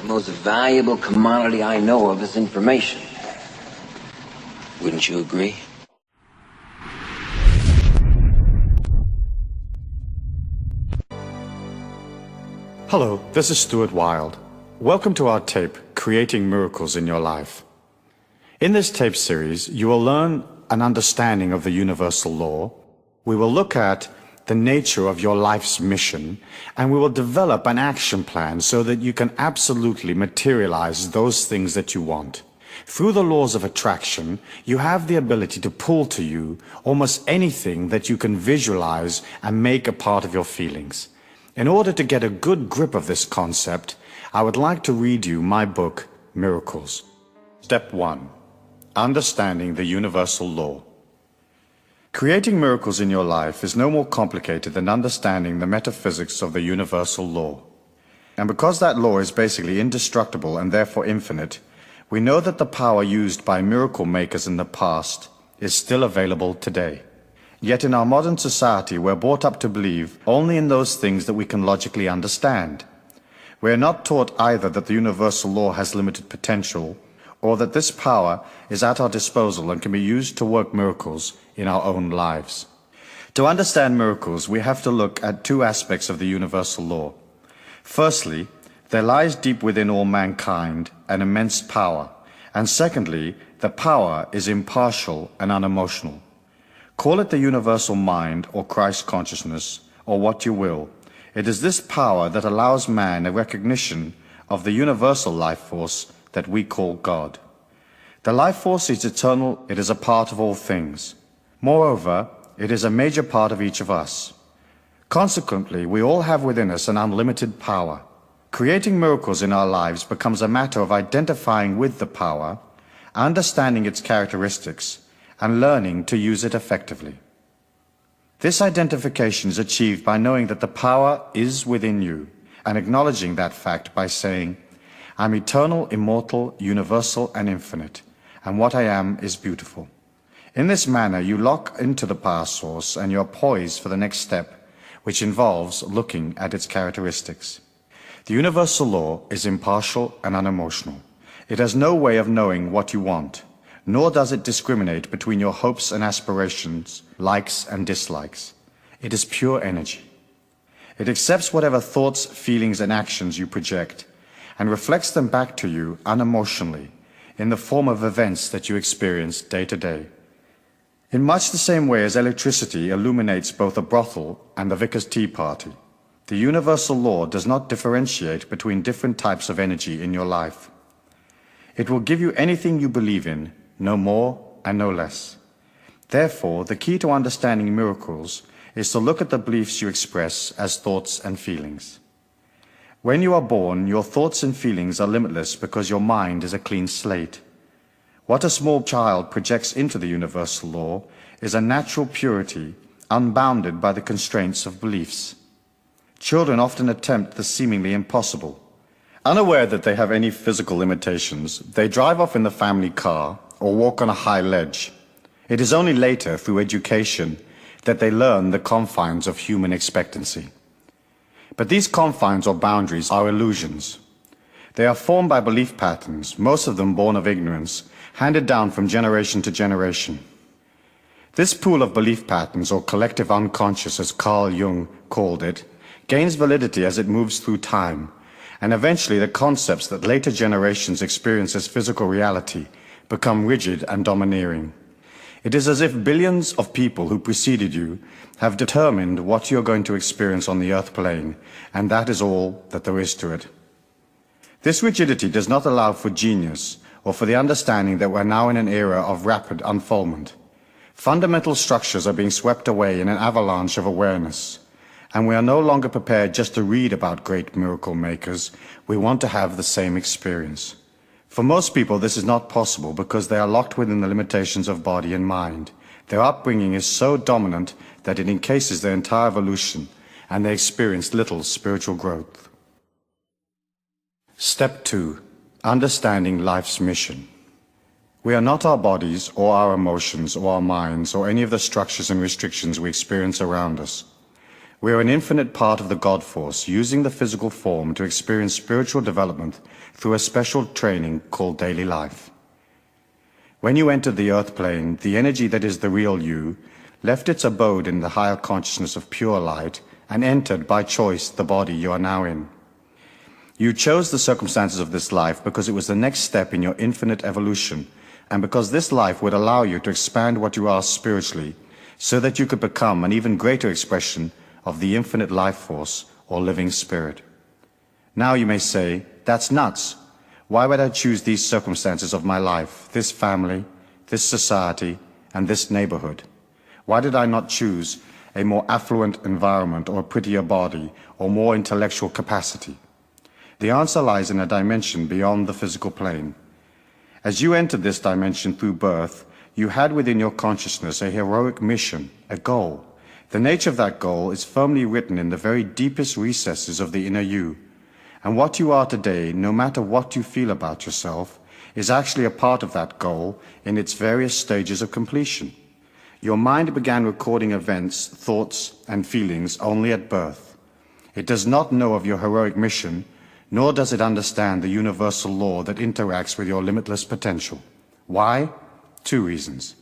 The most valuable commodity I know of is information. Wouldn't you agree? Hello, this is Stuart Wilde. Welcome to our tape, Creating Miracles in Your Life. In this tape series, you will learn an understanding of the universal law. We will look at the nature of your life's mission, and we will develop an action plan so that you can absolutely materialize those things that you want. Through the laws of attraction, you have the ability to pull to you almost anything that you can visualize and make a part of your feelings. In order to get a good grip of this concept, I would like to read you my book, Miracles. Step 1. Understanding the universal law. Creating miracles in your life is no more complicated than understanding the metaphysics of the universal law. And because that law is basically indestructible and therefore infinite, we know that the power used by miracle makers in the past is still available today. Yet in our modern society, we're brought up to believe only in those things that we can logically understand. We are not taught either that the universal law has limited potential, or that this power is at our disposal and can be used to work miracles in our own lives. To understand miracles, we have to look at two aspects of the universal law. Firstly, there lies deep within all mankind an immense power, and secondly, the power is impartial and unemotional. Call it the universal mind or Christ consciousness, or what you will. It is this power that allows man a recognition of the universal life force that we call God. The life force is eternal, it is a part of all things. Moreover, it is a major part of each of us. Consequently, we all have within us an unlimited power. Creating miracles in our lives becomes a matter of identifying with the power, understanding its characteristics, and learning to use it effectively. This identification is achieved by knowing that the power is within you, and acknowledging that fact by saying, I'm eternal, immortal, universal, and infinite, and what I am is beautiful. In this manner, you lock into the power source and you are poised for the next step, which involves looking at its characteristics. The universal law is impartial and unemotional. It has no way of knowing what you want, nor does it discriminate between your hopes and aspirations, likes and dislikes. It is pure energy. It accepts whatever thoughts, feelings, and actions you project, and reflects them back to you unemotionally in the form of events that you experience day to day. In much the same way as electricity illuminates both a brothel and the vicar's tea party, the universal law does not differentiate between different types of energy in your life. It will give you anything you believe in, no more and no less. Therefore, the key to understanding miracles is to look at the beliefs you express as thoughts and feelings. When you are born, your thoughts and feelings are limitless because your mind is a clean slate. What a small child projects into the universal law is a natural purity, unbounded by the constraints of beliefs. Children often attempt the seemingly impossible. Unaware that they have any physical limitations, they drive off in the family car or walk on a high ledge. It is only later, through education, that they learn the confines of human expectancy. But these confines or boundaries are illusions. They are formed by belief patterns, most of them born of ignorance, handed down from generation to generation. This pool of belief patterns, or collective unconscious as Carl Jung called it, gains validity as it moves through time, and eventually the concepts that later generations experience as physical reality become rigid and domineering. It is as if billions of people who preceded you have determined what you're going to experience on the earth plane, and that is all that there is to it. This rigidity does not allow for genius or for the understanding that we're now in an era of rapid unfoldment. Fundamental structures are being swept away in an avalanche of awareness, and we are no longer prepared just to read about great miracle makers. We want to have the same experience. For most people, this is not possible because they are locked within the limitations of body and mind. Their upbringing is so dominant that it encases their entire evolution, and they experience little spiritual growth. Step 2. Understanding life's mission. We are not our bodies, or our emotions, or our minds, or any of the structures and restrictions we experience around us. We are an infinite part of the God force, using the physical form to experience spiritual development through a special training called daily life. When you entered the earth plane, the energy that is the real you left its abode in the higher consciousness of pure light and entered by choice the body you are now in. You chose the circumstances of this life because it was the next step in your infinite evolution, and because this life would allow you to expand what you are spiritually, so that you could become an even greater expression of the infinite life force or living spirit. Now you may say, that's nuts. Why would I choose these circumstances of my life, this family, this society, and this neighborhood? Why did I not choose a more affluent environment or a prettier body or more intellectual capacity? The answer lies in a dimension beyond the physical plane. As you entered this dimension through birth, you had within your consciousness a heroic mission, a goal. The nature of that goal is firmly written in the very deepest recesses of the inner you. And what you are today, no matter what you feel about yourself, is actually a part of that goal in its various stages of completion. Your mind began recording events, thoughts, and feelings only at birth. It does not know of your heroic mission, nor does it understand the universal law that interacts with your limitless potential. Why? Two reasons.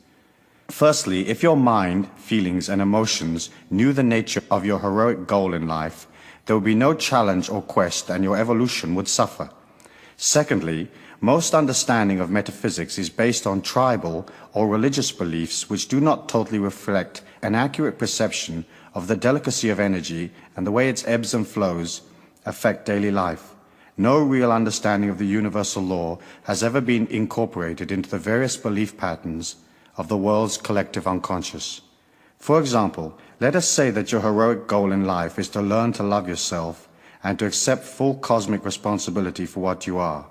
Firstly, if your mind, feelings, and emotions knew the nature of your heroic goal in life, there would be no challenge or quest, and your evolution would suffer. Secondly, most understanding of metaphysics is based on tribal or religious beliefs which do not totally reflect an accurate perception of the delicacy of energy and the way its ebbs and flows affect daily life. No real understanding of the universal law has ever been incorporated into the various belief patterns of the world's collective unconscious. For example, let us say that your heroic goal in life is to learn to love yourself and to accept full cosmic responsibility for what you are.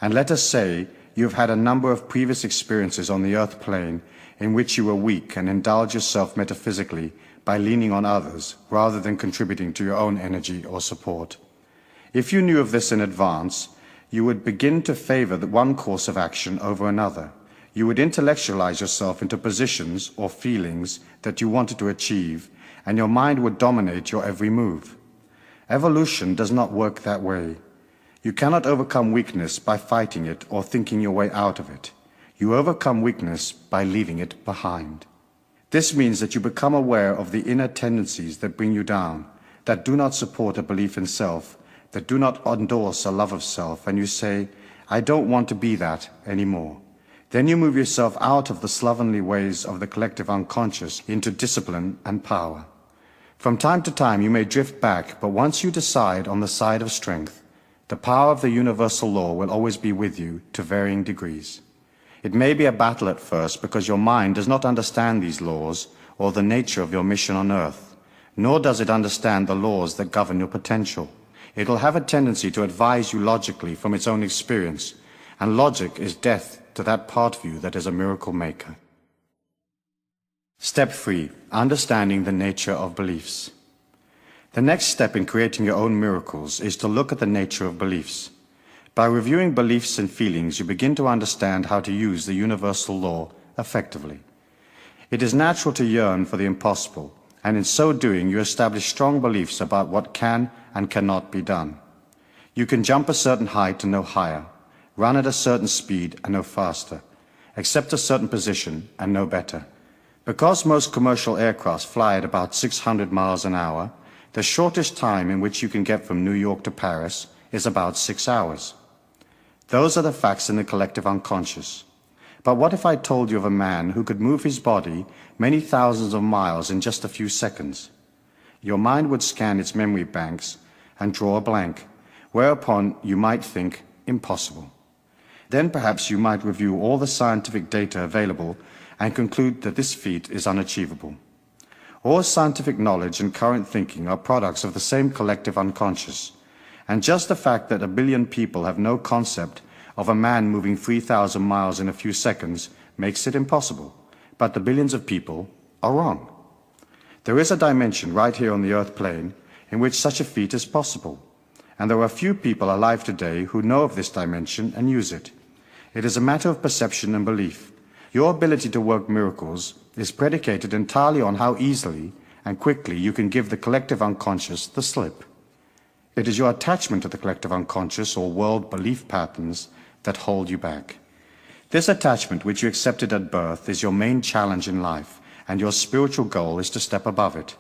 And let us say you have had a number of previous experiences on the earth plane in which you were weak and indulge yourself metaphysically by leaning on others rather than contributing to your own energy or support. If you knew of this in advance, you would begin to favor the one course of action over another. You would intellectualize yourself into positions or feelings that you wanted to achieve, and your mind would dominate your every move. Evolution does not work that way. You cannot overcome weakness by fighting it or thinking your way out of it. You overcome weakness by leaving it behind. This means that you become aware of the inner tendencies that bring you down, that do not support a belief in self, that do not endorse a love of self, and you say, I don't want to be that anymore. Then you move yourself out of the slovenly ways of the collective unconscious into discipline and power. From time to time you may drift back, but once you decide on the side of strength, the power of the universal law will always be with you to varying degrees. It may be a battle at first because your mind does not understand these laws or the nature of your mission on earth, nor does it understand the laws that govern your potential. It will have a tendency to advise you logically from its own experience, and logic is death to that part of you that is a miracle maker. Step 3. Understanding the nature of beliefs. The next step in creating your own miracles is to look at the nature of beliefs. By reviewing beliefs and feelings, you begin to understand how to use the universal law effectively. It is natural to yearn for the impossible, and in so doing you establish strong beliefs about what can and cannot be done. You can jump a certain height and no higher, run at a certain speed and no faster, accept a certain position and no better. Because most commercial aircraft fly at about 600 miles an hour, the shortest time in which you can get from New York to Paris is about 6 hours. Those are the facts in the collective unconscious. But what if I told you of a man who could move his body many thousands of miles in just a few seconds? Your mind would scan its memory banks and draw a blank, whereupon you might think, impossible. Then perhaps you might review all the scientific data available and conclude that this feat is unachievable. All scientific knowledge and current thinking are products of the same collective unconscious, and just the fact that 1 billion people have no concept of a man moving 3,000 miles in a few seconds makes it impossible, but the billions of people are wrong. There is a dimension right here on the earth plane in which such a feat is possible, and there are few people alive today who know of this dimension and use it. It is a matter of perception and belief. Your ability to work miracles is predicated entirely on how easily and quickly you can give the collective unconscious the slip. It is your attachment to the collective unconscious or world belief patterns that hold you back. This attachment, which you accepted at birth, is your main challenge in life, and your spiritual goal is to step above it.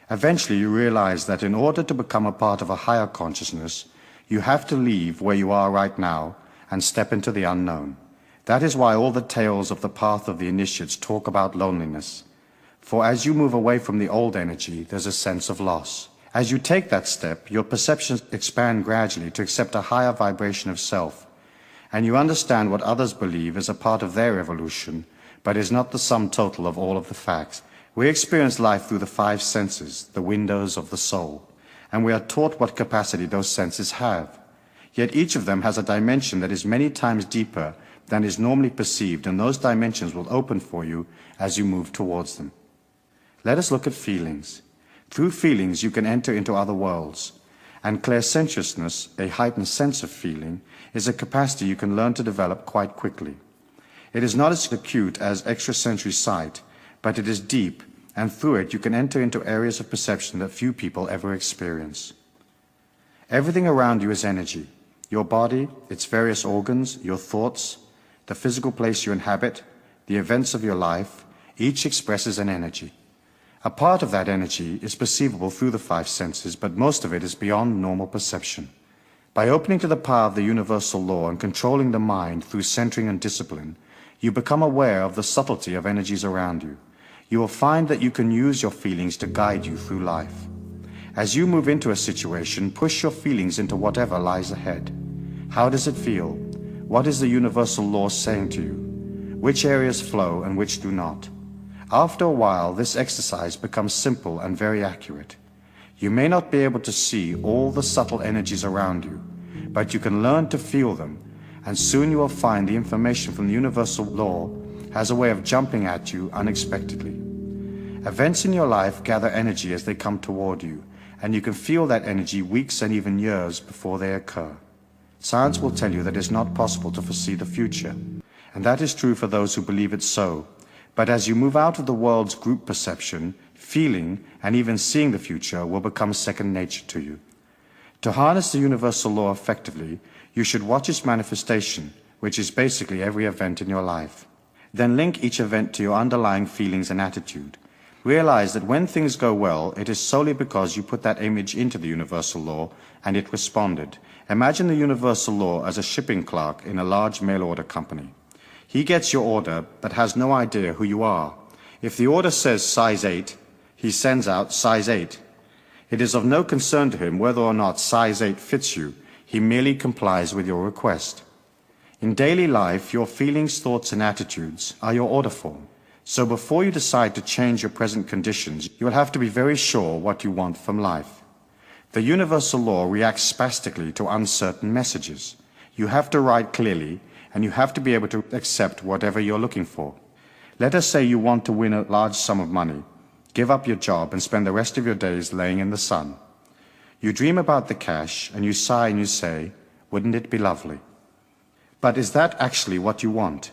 Eventually you realize that in order to become a part of a higher consciousness, you have to leave where you are right now and step into the unknown. That is why all the tales of the path of the initiates talk about loneliness. For as you move away from the old energy, there's a sense of loss. As you take that step, your perceptions expand gradually to accept a higher vibration of self, and you understand what others believe is a part of their evolution, but is not the sum total of all of the facts. We experience life through the five senses, the windows of the soul, and we are taught what capacity those senses have. Yet each of them has a dimension that is many times deeper than is normally perceived, and those dimensions will open for you as you move towards them. Let us look at feelings. Through feelings you can enter into other worlds, and clairsentiousness, a heightened sense of feeling, is a capacity you can learn to develop quite quickly. It is not as acute as extrasensory sight, but it is deep, and through it you can enter into areas of perception that few people ever experience. Everything around you is energy. Your body, its various organs, your thoughts, the physical place you inhabit, the events of your life, each expresses an energy. A part of that energy is perceivable through the five senses, but most of it is beyond normal perception. By opening to the power of the universal law and controlling the mind through centering and discipline, you become aware of the subtlety of energies around you. You will find that you can use your feelings to guide you through life. As you move into a situation, push your feelings into whatever lies ahead. How does it feel? What is the universal law saying to you? Which areas flow and which do not? After a while, this exercise becomes simple and very accurate. You may not be able to see all the subtle energies around you, but you can learn to feel them, and soon you will find the information from the universal law has a way of jumping at you unexpectedly. Events in your life gather energy as they come toward you, and you can feel that energy weeks and even years before they occur. Science will tell you that it is not possible to foresee the future, and that is true for those who believe it so. But as you move out of the world's group perception, feeling and even seeing the future will become second nature to you. To harness the universal law effectively, you should watch its manifestation, which is basically every event in your life. Then link each event to your underlying feelings and attitude. Realize that when things go well, it is solely because you put that image into the universal law and it responded. Imagine the universal law as a shipping clerk in a large mail order company. He gets your order, but has no idea who you are. If the order says size 8, he sends out size 8. It is of no concern to him whether or not size 8 fits you. He merely complies with your request. In daily life, your feelings, thoughts, and attitudes are your order form. So before you decide to change your present conditions, you will have to be very sure what you want from life. The universal law reacts spastically to uncertain messages. You have to write clearly, and you have to be able to accept whatever you're looking for. Let us say you want to win a large sum of money, give up your job and spend the rest of your days laying in the sun. You dream about the cash and you sigh and you say, wouldn't it be lovely? But is that actually what you want?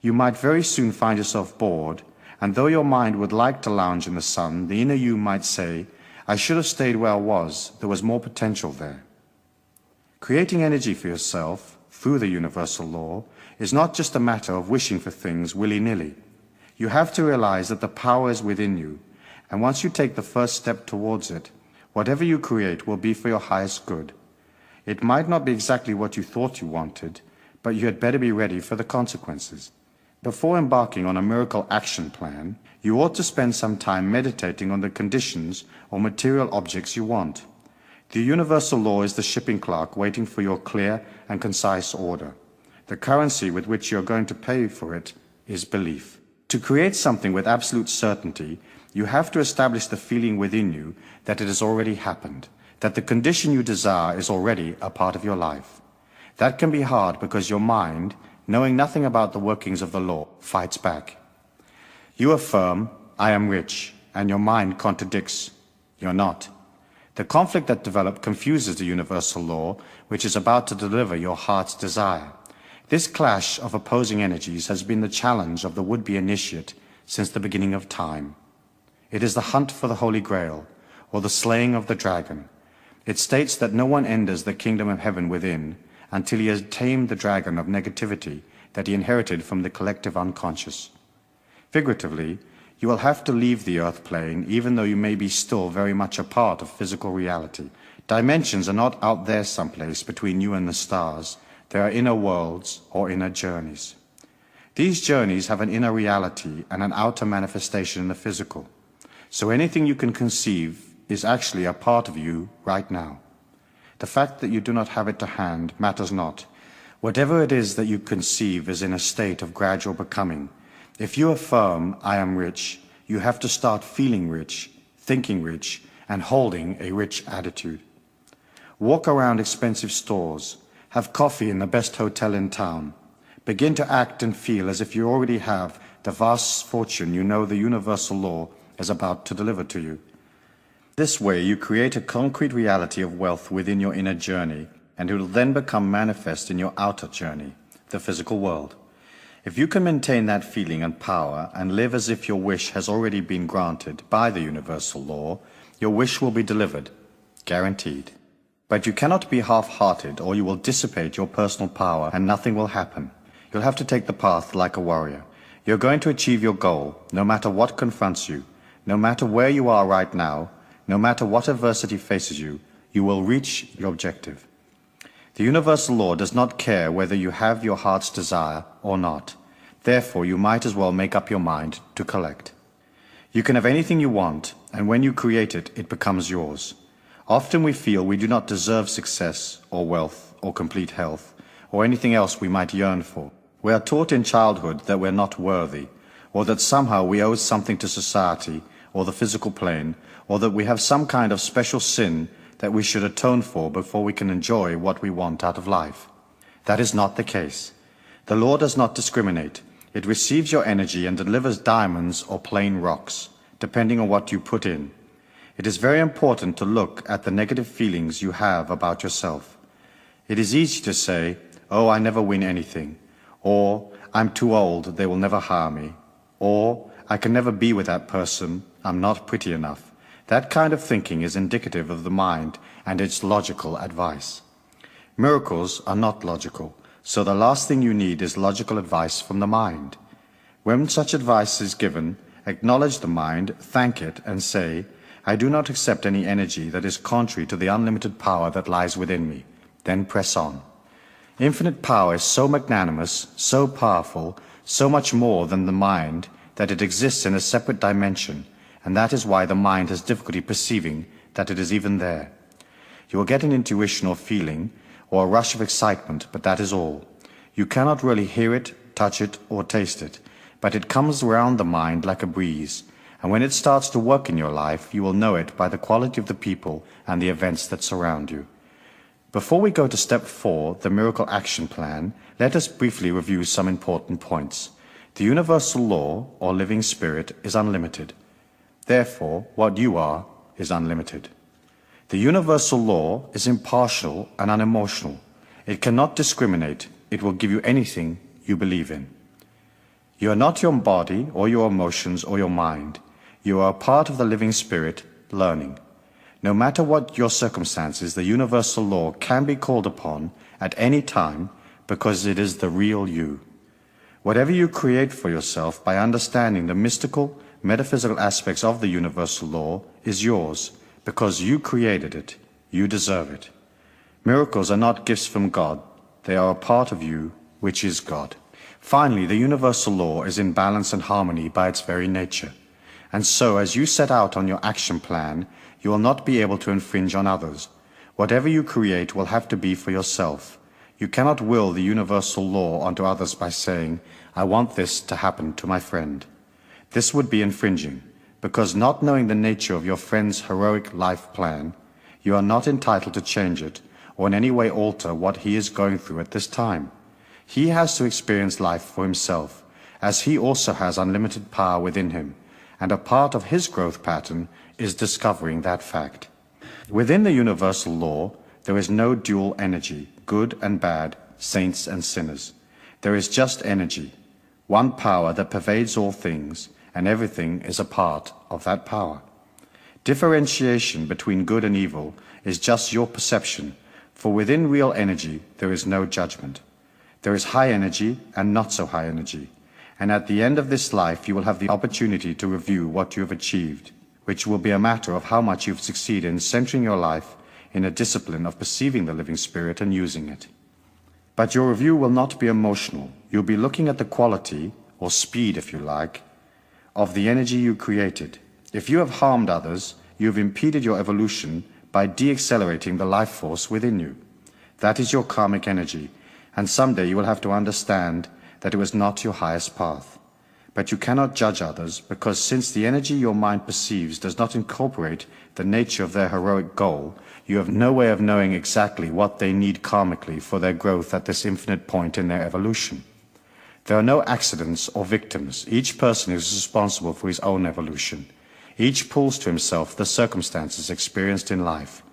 You might very soon find yourself bored, and though your mind would like to lounge in the sun, the inner you might say, I should have stayed where I was, there was more potential there. Creating energy for yourself through the universal law is not just a matter of wishing for things willy-nilly. You have to realize that the power is within you, and once you take the first step towards it, whatever you create will be for your highest good. It might not be exactly what you thought you wanted, but you had better be ready for the consequences. Before embarking on a miracle action plan, you ought to spend some time meditating on the conditions or material objects you want. The universal law is the shipping clerk waiting for your clear and concise order. The currency with which you are going to pay for it is belief. To create something with absolute certainty, you have to establish the feeling within you that it has already happened, that the condition you desire is already a part of your life. That can be hard because your mind, knowing nothing about the workings of the law, fights back. You affirm, I am rich, and your mind contradicts, you're not. The conflict that developed confuses the universal law, which is about to deliver your heart's desire. This clash of opposing energies has been the challenge of the would-be initiate since the beginning of time. It is the hunt for the Holy Grail, or the slaying of the dragon. It states that no one enters the kingdom of heaven within until he has tamed the dragon of negativity that he inherited from the collective unconscious. Figuratively, you will have to leave the earth plane even though you may be still very much a part of physical reality. Dimensions are not out there someplace between you and the stars. There are inner worlds or inner journeys. These journeys have an inner reality and an outer manifestation in the physical. So anything you can conceive is actually a part of you right now. The fact that you do not have it to hand matters not. Whatever it is that you conceive is in a state of gradual becoming. If you affirm, I am rich, you have to start feeling rich, thinking rich, and holding a rich attitude. Walk around expensive stores. Have coffee in the best hotel in town. Begin to act and feel as if you already have the vast fortune you know the universal law is about to deliver to you. This way you create a concrete reality of wealth within your inner journey, and it will then become manifest in your outer journey, the physical world. If you can maintain that feeling and power and live as if your wish has already been granted by the universal law, your wish will be delivered, guaranteed. But you cannot be half-hearted or you will dissipate your personal power and nothing will happen. You'll have to take the path like a warrior. You're going to achieve your goal, no matter what confronts you, no matter where you are right now, no matter what adversity faces you, you will reach your objective. The universal law does not care whether you have your heart's desire or not. Therefore, you might as well make up your mind to collect. You can have anything you want, and when you create it, it becomes yours. Often we feel we do not deserve success or wealth or complete health or anything else we might yearn for. We are taught in childhood that we're not worthy, or that somehow we owe something to society or the physical plane, or that we have some kind of special sin that we should atone for before we can enjoy what we want out of life. That is not the case. The law does not discriminate. It receives your energy and delivers diamonds or plain rocks, depending on what you put in. It is very important to look at the negative feelings you have about yourself. It is easy to say, oh, I never win anything, or I'm too old, they will never hire me, or I can never be with that person, I'm not pretty enough. That kind of thinking is indicative of the mind and its logical advice. Miracles are not logical, so the last thing you need is logical advice from the mind. When such advice is given, acknowledge the mind, thank it, and say, I do not accept any energy that is contrary to the unlimited power that lies within me. Then press on. Infinite power is so magnanimous, so powerful, so much more than the mind, that it exists in a separate dimension, and that is why the mind has difficulty perceiving that it is even there. You will get an intuition or feeling, or a rush of excitement, but that is all. You cannot really hear it, touch it, or taste it, but it comes around the mind like a breeze, and when it starts to work in your life, you will know it by the quality of the people and the events that surround you. Before we go to step 4, the miracle action plan, let us briefly review some important points. The universal law, or living spirit, is unlimited. Therefore, what you are is unlimited. The universal law is impartial and unemotional. It cannot discriminate. It will give you anything you believe in. You are not your body or your emotions or your mind. You are a part of the living spirit, learning. No matter what your circumstances, the universal law can be called upon at any time because it is the real you. Whatever you create for yourself by understanding the mystical, metaphysical aspects of the universal law is yours because you created it. You deserve it. Miracles are not gifts from God. They are a part of you, which is God. Finally, the universal law is in balance and harmony by its very nature. And so, as you set out on your action plan, you will not be able to infringe on others. Whatever you create will have to be for yourself. You cannot will the universal law onto others by saying, I want this to happen to my friend. This would be infringing, because not knowing the nature of your friend's heroic life plan, you are not entitled to change it or in any way alter what he is going through at this time. He has to experience life for himself, as he also has unlimited power within him, and a part of his growth pattern is discovering that fact. Within the universal law, there is no dual energy, good and bad, saints and sinners. There is just energy, one power that pervades all things, and everything is a part of that power. Differentiation between good and evil is just your perception, for within real energy there is no judgment. There is high energy and not so high energy, and at the end of this life you will have the opportunity to review what you have achieved, which will be a matter of how much you've succeeded in centering your life in a discipline of perceiving the living spirit and using it. But your review will not be emotional. You'll be looking at the quality, or speed if you like, of the energy you created. If you have harmed others, you have impeded your evolution by de-accelerating the life force within you. That is your karmic energy, and someday you will have to understand that it was not your highest path. But you cannot judge others, because since the energy your mind perceives does not incorporate the nature of their heroic goal, you have no way of knowing exactly what they need karmically for their growth at this infinite point in their evolution. There are no accidents or victims. Each person is responsible for his own evolution. Each pulls to himself the circumstances experienced in life.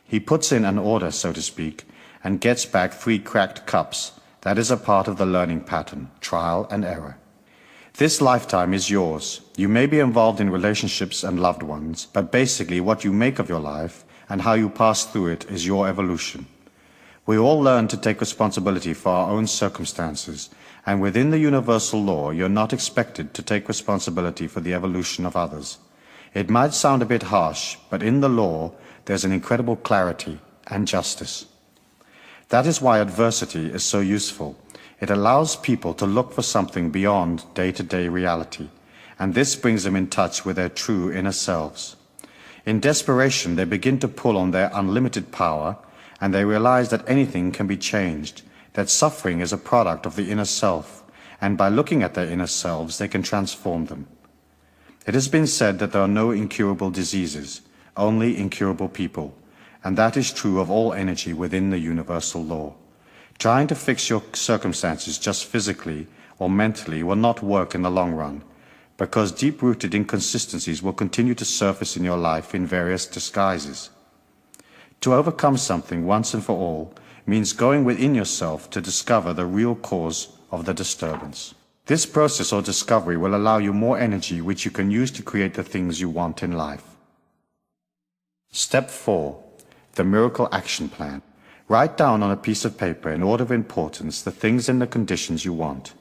He puts in an order, so to speak, and gets back 3 cracked cups. That is a part of the learning pattern, trial and error. This lifetime is yours. You may be involved in relationships and loved ones, but basically what you make of your life and how you pass through it is your evolution. We all learn to take responsibility for our own circumstances, and within the universal law, you're not expected to take responsibility for the evolution of others. It might sound a bit harsh, but in the law, there's an incredible clarity and justice. That is why adversity is so useful. It allows people to look for something beyond day-to-day reality, and this brings them in touch with their true inner selves. In desperation, they begin to pull on their unlimited power, and they realize that anything can be changed, that suffering is a product of the inner self, and by looking at their inner selves, they can transform them. It has been said that there are no incurable diseases, only incurable people, and that is true of all energy within the universal law. Trying to fix your circumstances just physically or mentally will not work in the long run, because deep-rooted inconsistencies will continue to surface in your life in various disguises. To overcome something once and for all means going within yourself to discover the real cause of the disturbance. This process or discovery will allow you more energy which you can use to create the things you want in life. Step 4. The Miracle Action Plan. Write down on a piece of paper in order of importance the things and the conditions you want.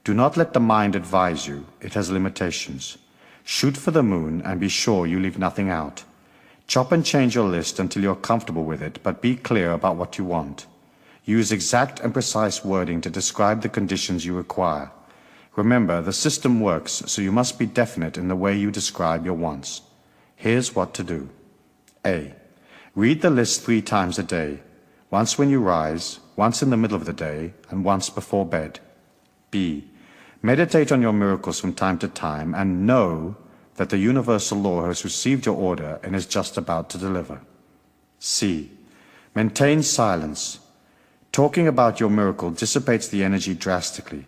Do not let the mind advise you. It has limitations. Shoot for the moon and be sure you leave nothing out. Chop and change your list until you're comfortable with it, but be clear about what you want. Use exact and precise wording to describe the conditions you require. Remember, the system works, so you must be definite in the way you describe your wants. Here's what to do. A. Read the list 3 times a day. Once when you rise, once in the middle of the day, and once before bed. B. Meditate on your miracles from time to time and know that the universal law has received your order and is just about to deliver. C. Maintain silence. Talking about your miracle dissipates the energy drastically.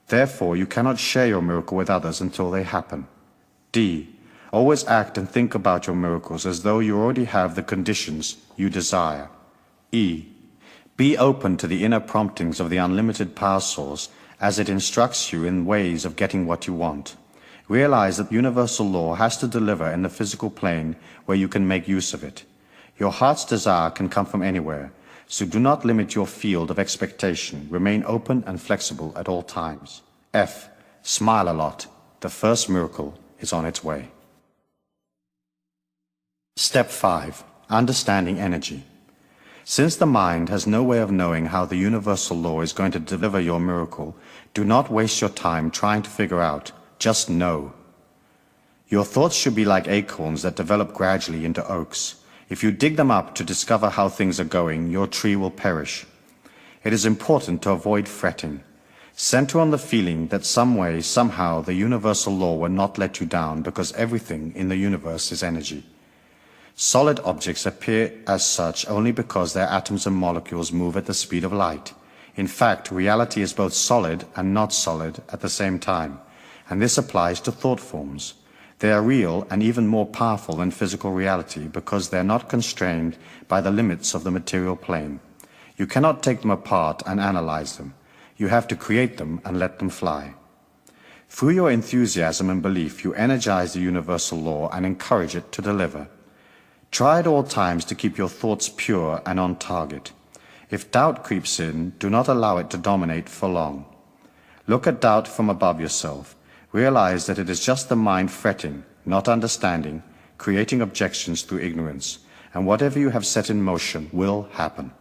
Therefore, you cannot share your miracle with others until they happen. D. Always act and think about your miracles as though you already have the conditions you desire. E. Be open to the inner promptings of the unlimited power source as it instructs you in ways of getting what you want. Realize that universal law has to deliver in the physical plane where you can make use of it. Your heart's desire can come from anywhere, so do not limit your field of expectation. Remain open and flexible at all times. F. Smile a lot. The first miracle is on its way. Step 5. Understanding energy. Since the mind has no way of knowing how the universal law is going to deliver your miracle, do not waste your time trying to figure out. Just know. Your thoughts should be like acorns that develop gradually into oaks. If you dig them up to discover how things are going, your tree will perish. It is important to avoid fretting. Center on the feeling that some way, somehow, the universal law will not let you down because everything in the universe is energy. Solid objects appear as such only because their atoms and molecules move at the speed of light. In fact, reality is both solid and not solid at the same time, and this applies to thought forms. They are real and even more powerful than physical reality because they are not constrained by the limits of the material plane. You cannot take them apart and analyze them. You have to create them and let them fly. Through your enthusiasm and belief, you energize the universal law and encourage it to deliver. Try at all times to keep your thoughts pure and on target. If doubt creeps in, do not allow it to dominate for long. Look at doubt from above yourself. Realize that it is just the mind fretting, not understanding, creating objections through ignorance, and whatever you have set in motion will happen.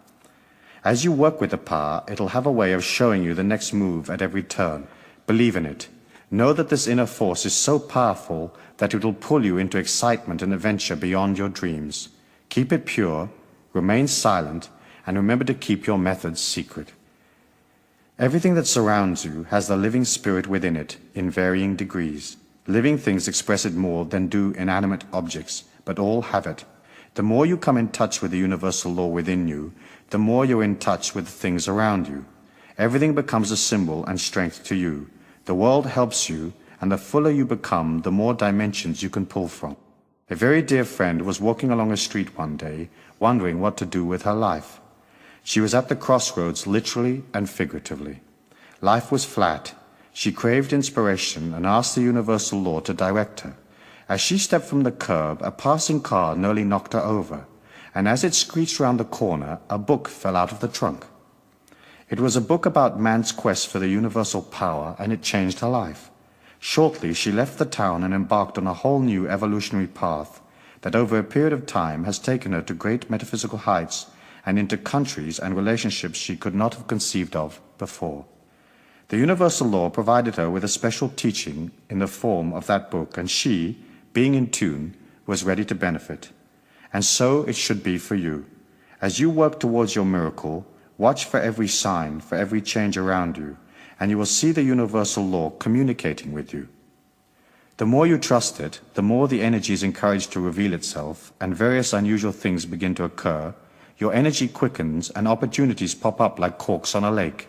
As you work with the power, it'll have a way of showing you the next move at every turn. Believe in it. Know that this inner force is so powerful that it will pull you into excitement and adventure beyond your dreams. Keep it pure, remain silent, and remember to keep your methods secret. Everything that surrounds you has the living spirit within it in varying degrees. Living things express it more than do inanimate objects, but all have it. The more you come in touch with the universal law within you, the more you're in touch with the things around you. Everything becomes a symbol and strength to you. The world helps you, and the fuller you become, the more dimensions you can pull from. A very dear friend was walking along a street one day, wondering what to do with her life. She was at the crossroads, literally and figuratively. Life was flat. She craved inspiration and asked the universal law to direct her. As she stepped from the curb, a passing car nearly knocked her over, and as it screeched round the corner, a book fell out of the trunk. It was a book about man's quest for the universal power, and it changed her life. Shortly, she left the town and embarked on a whole new evolutionary path that over a period of time has taken her to great metaphysical heights and into countries and relationships she could not have conceived of before. The universal law provided her with a special teaching in the form of that book, and she, being in tune, was ready to benefit. And so it should be for you. As you work towards your miracle, watch for every sign, for every change around you, and you will see the universal law communicating with you. The more you trust it, the more the energy is encouraged to reveal itself, and various unusual things begin to occur. Your energy quickens, and opportunities pop up like corks on a lake.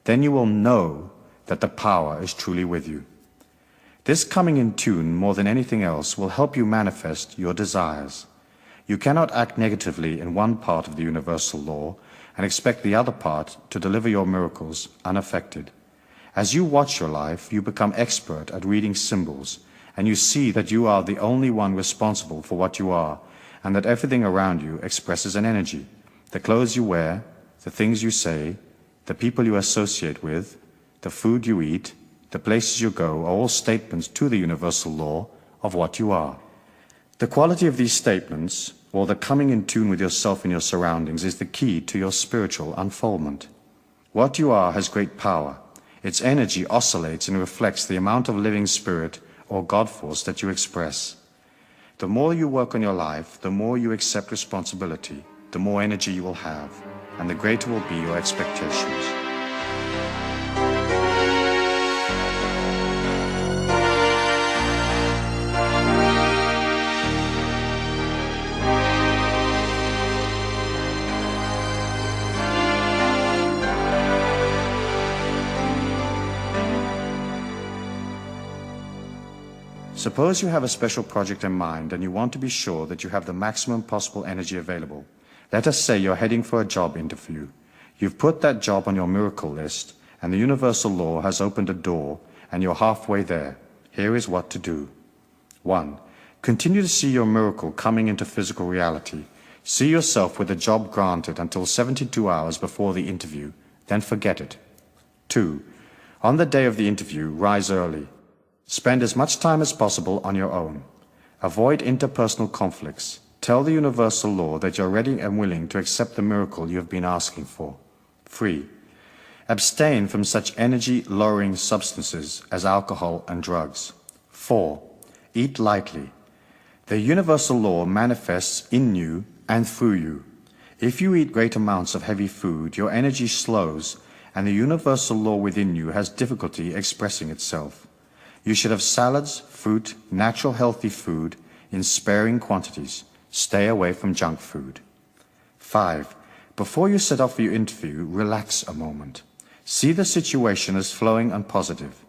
Then you will know that the power is truly with you. This coming in tune, more than anything else, will help you manifest your desires. You cannot act negatively in one part of the universal law and expect the other part to deliver your miracles unaffected. As you watch your life, you become expert at reading symbols, and you see that you are the only one responsible for what you are, and that everything around you expresses an energy. The clothes you wear, the things you say, the people you associate with, the food you eat, the places you go are all statements to the universal law of what you are. The quality of these statements, or the coming in tune with yourself and your surroundings, is the key to your spiritual unfoldment. What you are has great power. Its energy oscillates and reflects the amount of living spirit or God force that you express. The more you work on your life, the more you accept responsibility, the more energy you will have, and the greater will be your expectations. Suppose you have a special project in mind and you want to be sure that you have the maximum possible energy available. Let us say you're heading for a job interview. You've put that job on your miracle list, and the universal law has opened a door, and you're halfway there. Here is what to do. 1. Continue to see your miracle coming into physical reality. See yourself with the job granted until 72 hours before the interview, then forget it. 2. On the day of the interview, rise early. Spend as much time as possible on your own. Avoid interpersonal conflicts. Tell the universal law that you're ready and willing to accept the miracle you have been asking for. 3. Abstain from such energy-lowering substances as alcohol and drugs. 4. Eat lightly. The universal law manifests in you and through you. If you eat great amounts of heavy food, your energy slows, and the universal law within you has difficulty expressing itself. You should have salads, fruit, natural healthy food in sparing quantities. Stay away from junk food. 5. Before you set off for your interview, relax a moment. See the situation as flowing and positive.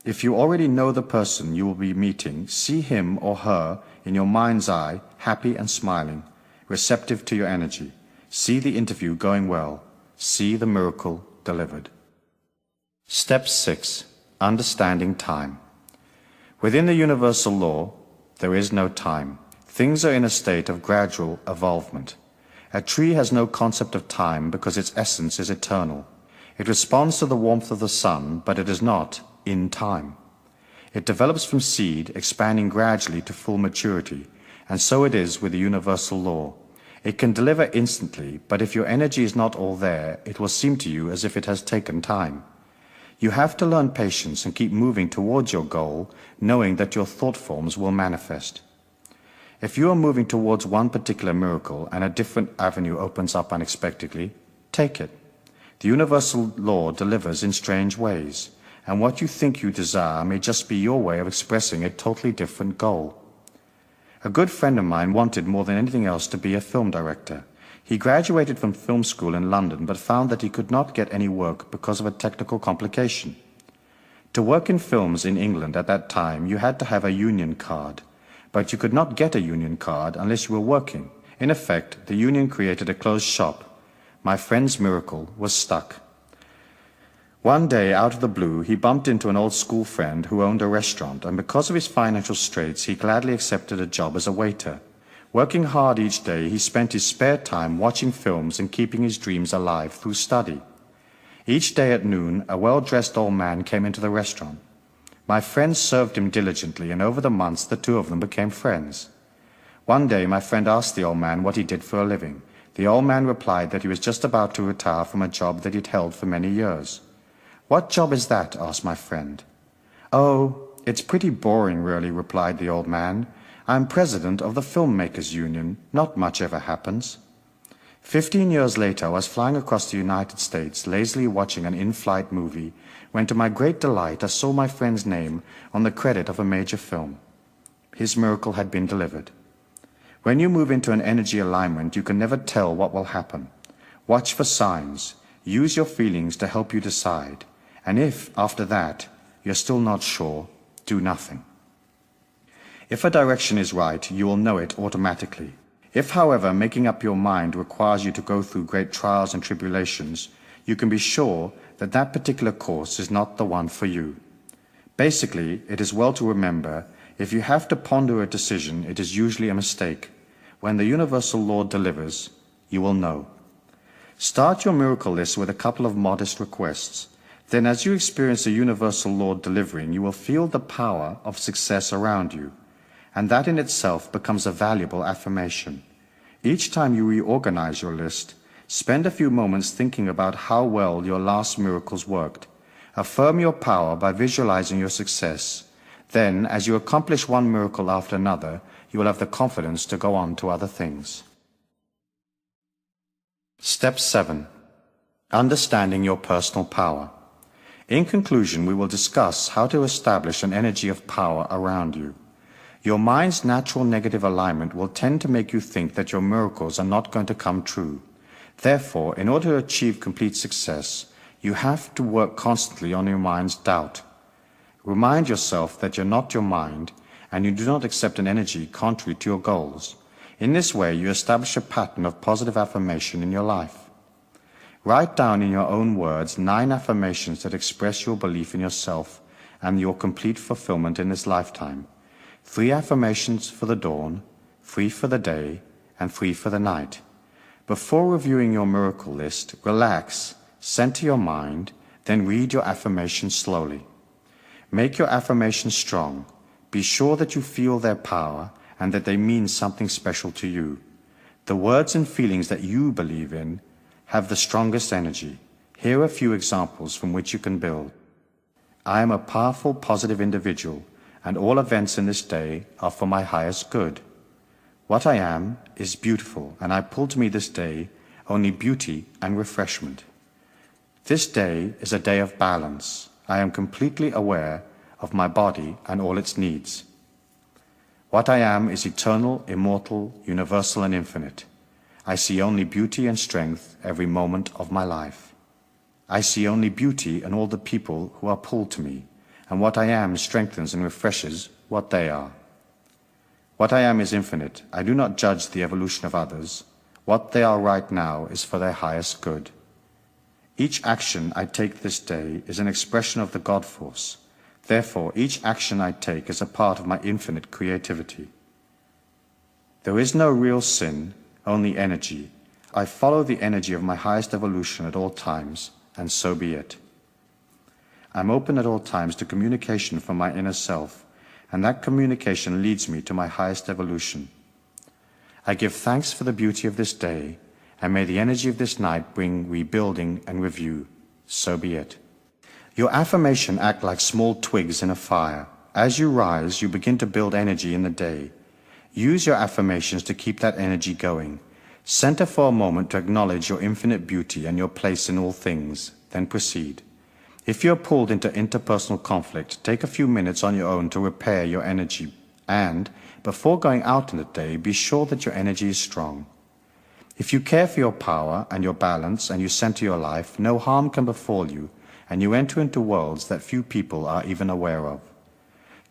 If you already know the person you will be meeting, see him or her in your mind's eye, happy and smiling, receptive to your energy. See the interview going well. See the miracle delivered. Step 6. Understanding time. Within the universal law, there is no time. Things are in a state of gradual evolvement. A tree has no concept of time because its essence is eternal. It responds to the warmth of the sun, but it is not in time. It develops from seed, expanding gradually to full maturity, and so it is with the universal law. It can deliver instantly, but if your energy is not all there, it will seem to you as if it has taken time. You have to learn patience and keep moving towards your goal, knowing that your thought forms will manifest. If you are moving towards one particular miracle and a different avenue opens up unexpectedly, take it. The universal law delivers in strange ways, and what you think you desire may just be your way of expressing a totally different goal. A good friend of mine wanted more than anything else to be a film director. He graduated from film school in London but found that he could not get any work because of a technical complication. To work in films in England at that time, you had to have a union card, but you could not get a union card unless you were working. In effect, the union created a closed shop. My friend's miracle was stuck. One day, out of the blue, he bumped into an old school friend who owned a restaurant, and because of his financial straits, he gladly accepted a job as a waiter. Working hard each day, he spent his spare time watching films and keeping his dreams alive through study. Each day at noon, a well-dressed old man came into the restaurant. My friend served him diligently, and over the months, the two of them became friends. One day, my friend asked the old man what he did for a living. The old man replied that he was just about to retire from a job that he'd held for many years. "What job is that?" asked my friend. "Oh, it's pretty boring, really," replied the old man. "I'm president of the Filmmakers Union. Not much ever happens." 15 years later, I was flying across the United States, lazily watching an in-flight movie, when to my great delight I saw my friend's name on the credit of a major film. His miracle had been delivered. When you move into an energy alignment, you can never tell what will happen. Watch for signs. Use your feelings to help you decide. And if, after that, you're still not sure, do nothing. If a direction is right, you will know it automatically. If, however, making up your mind requires you to go through great trials and tribulations, you can be sure that that particular course is not the one for you. Basically, it is well to remember, if you have to ponder a decision, it is usually a mistake. When the universal law delivers, you will know. Start your miracle list with a couple of modest requests. Then as you experience the universal law delivering, you will feel the power of success around you. And that in itself becomes a valuable affirmation. Each time you reorganize your list, spend a few moments thinking about how well your last miracles worked. Affirm your power by visualizing your success. Then, as you accomplish one miracle after another, you will have the confidence to go on to other things. Step 7. Understanding your personal power. In conclusion, we will discuss how to establish an energy of power around you. Your mind's natural negative alignment will tend to make you think that your miracles are not going to come true. Therefore, in order to achieve complete success, you have to work constantly on your mind's doubt. Remind yourself that you're not your mind, and you do not accept an energy contrary to your goals. In this way, you establish a pattern of positive affirmation in your life. Write down in your own words 9 affirmations that express your belief in yourself and your complete fulfillment in this lifetime. 3 affirmations for the dawn, 3 for the day, and 3 for the night. Before reviewing your miracle list, relax, center your mind, then read your affirmations slowly. Make your affirmations strong. Be sure that you feel their power and that they mean something special to you. The words and feelings that you believe in have the strongest energy. Here are a few examples from which you can build. I am a powerful, positive individual, and all events in this day are for my highest good. What I am is beautiful, and I pull to me this day only beauty and refreshment. This day is a day of balance. I am completely aware of my body and all its needs. What I am is eternal, immortal, universal, and infinite. I see only beauty and strength every moment of my life. I see only beauty in all the people who are pulled to me, and what I am strengthens and refreshes what they are. What I am is infinite. I do not judge the evolution of others. What they are right now is for their highest good. Each action I take this day is an expression of the God force. Therefore, each action I take is a part of my infinite creativity. There is no real sin, only energy. I follow the energy of my highest evolution at all times, and so be it. I'm open at all times to communication from my inner self, and that communication leads me to my highest evolution. I give thanks for the beauty of this day, and may the energy of this night bring rebuilding and review. So be it. Your affirmation act like small twigs in a fire. As you rise, you begin to build energy in the day. Use your affirmations to keep that energy going. Center for a moment to acknowledge your infinite beauty and your place in all things, then proceed. If you're pulled into interpersonal conflict, take a few minutes on your own to repair your energy, and, before going out in the day, be sure that your energy is strong. If you care for your power and your balance and you center your life, no harm can befall you, and you enter into worlds that few people are even aware of.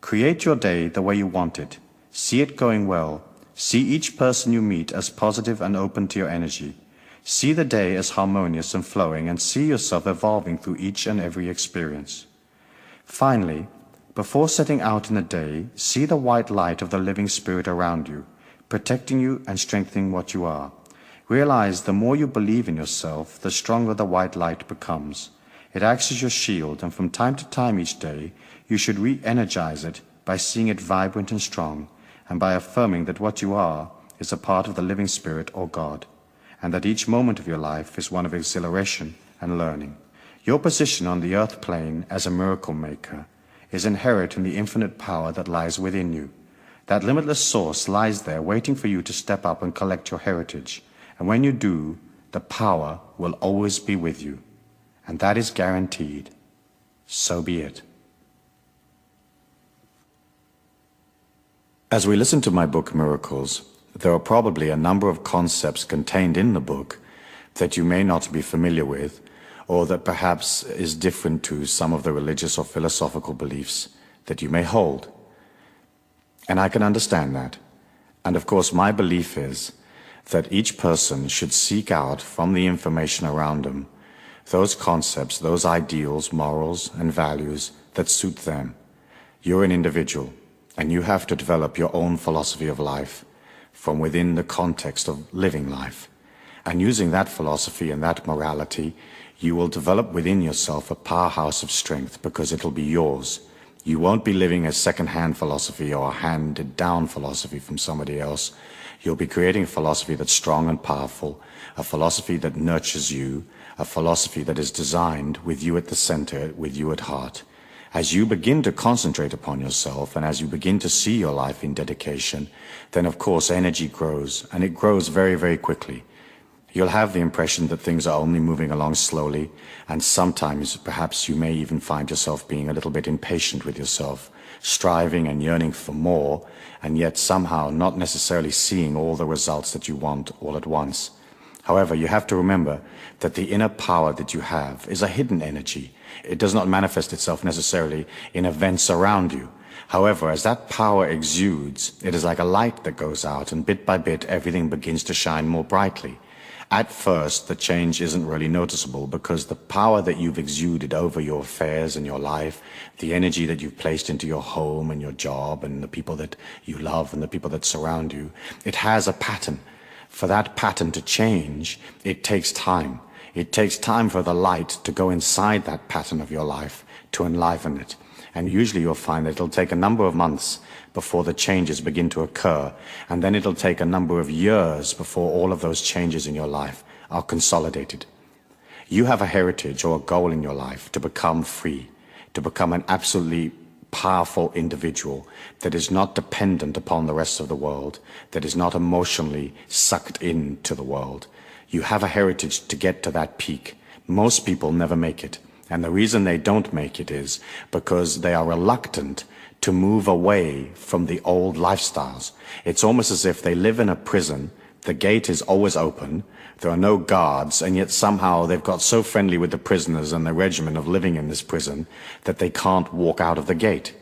Create your day the way you want it. See it going well. See each person you meet as positive and open to your energy. See the day as harmonious and flowing, and see yourself evolving through each and every experience. Finally, before setting out in the day, see the white light of the living spirit around you, protecting you and strengthening what you are. Realize the more you believe in yourself, the stronger the white light becomes. It acts as your shield, and from time to time each day, you should re-energize it by seeing it vibrant and strong, and by affirming that what you are is a part of the living spirit or God, and that each moment of your life is one of exhilaration and learning. Your position on the earth plane as a miracle maker is inherent in the infinite power that lies within you. That limitless source lies there waiting for you to step up and collect your heritage, and when you do, the power will always be with you, and that is guaranteed. So be it. As we listen to my book, Miracles, there are probably a number of concepts contained in the book that you may not be familiar with, or that perhaps is different to some of the religious or philosophical beliefs that you may hold. And I can understand that. And of course, my belief is that each person should seek out from the information around them those concepts, those ideals, morals, and values that suit them. You're an individual, and you have to develop your own philosophy of life from within the context of living life. And using that philosophy and that morality, you will develop within yourself a powerhouse of strength, because it'll be yours. You won't be living a second-hand philosophy or a handed-down philosophy from somebody else. You'll be creating a philosophy that's strong and powerful, a philosophy that nurtures you, a philosophy that is designed with you at the center, with you at heart. As you begin to concentrate upon yourself, and as you begin to see your life in dedication, then of course energy grows, and it grows very, very quickly. You'll have the impression that things are only moving along slowly, and sometimes perhaps you may even find yourself being a little bit impatient with yourself, striving and yearning for more, and yet somehow not necessarily seeing all the results that you want all at once. However, you have to remember that the inner power that you have is a hidden energy. It does not manifest itself necessarily in events around you. However, as that power exudes, it is like a light that goes out, and bit by bit everything begins to shine more brightly. At first, the change isn't really noticeable, because the power that you've exuded over your affairs and your life, the energy that you've placed into your home and your job and the people that you love and the people that surround you, it has a pattern. For that pattern to change, it takes time. It takes time for the light to go inside that pattern of your life, to enliven it. And usually you'll find that it'll take a number of months before the changes begin to occur, and then it'll take a number of years before all of those changes in your life are consolidated. You have a heritage or a goal in your life to become free, to become an absolutely powerful individual that is not dependent upon the rest of the world, that is not emotionally sucked into the world. You have a heritage to get to that peak. Most people never make it. And the reason they don't make it is because they are reluctant to move away from the old lifestyles. It's almost as if they live in a prison. The gate is always open. There are no guards, and yet somehow they've got so friendly with the prisoners and the regimen of living in this prison that they can't walk out of the gate.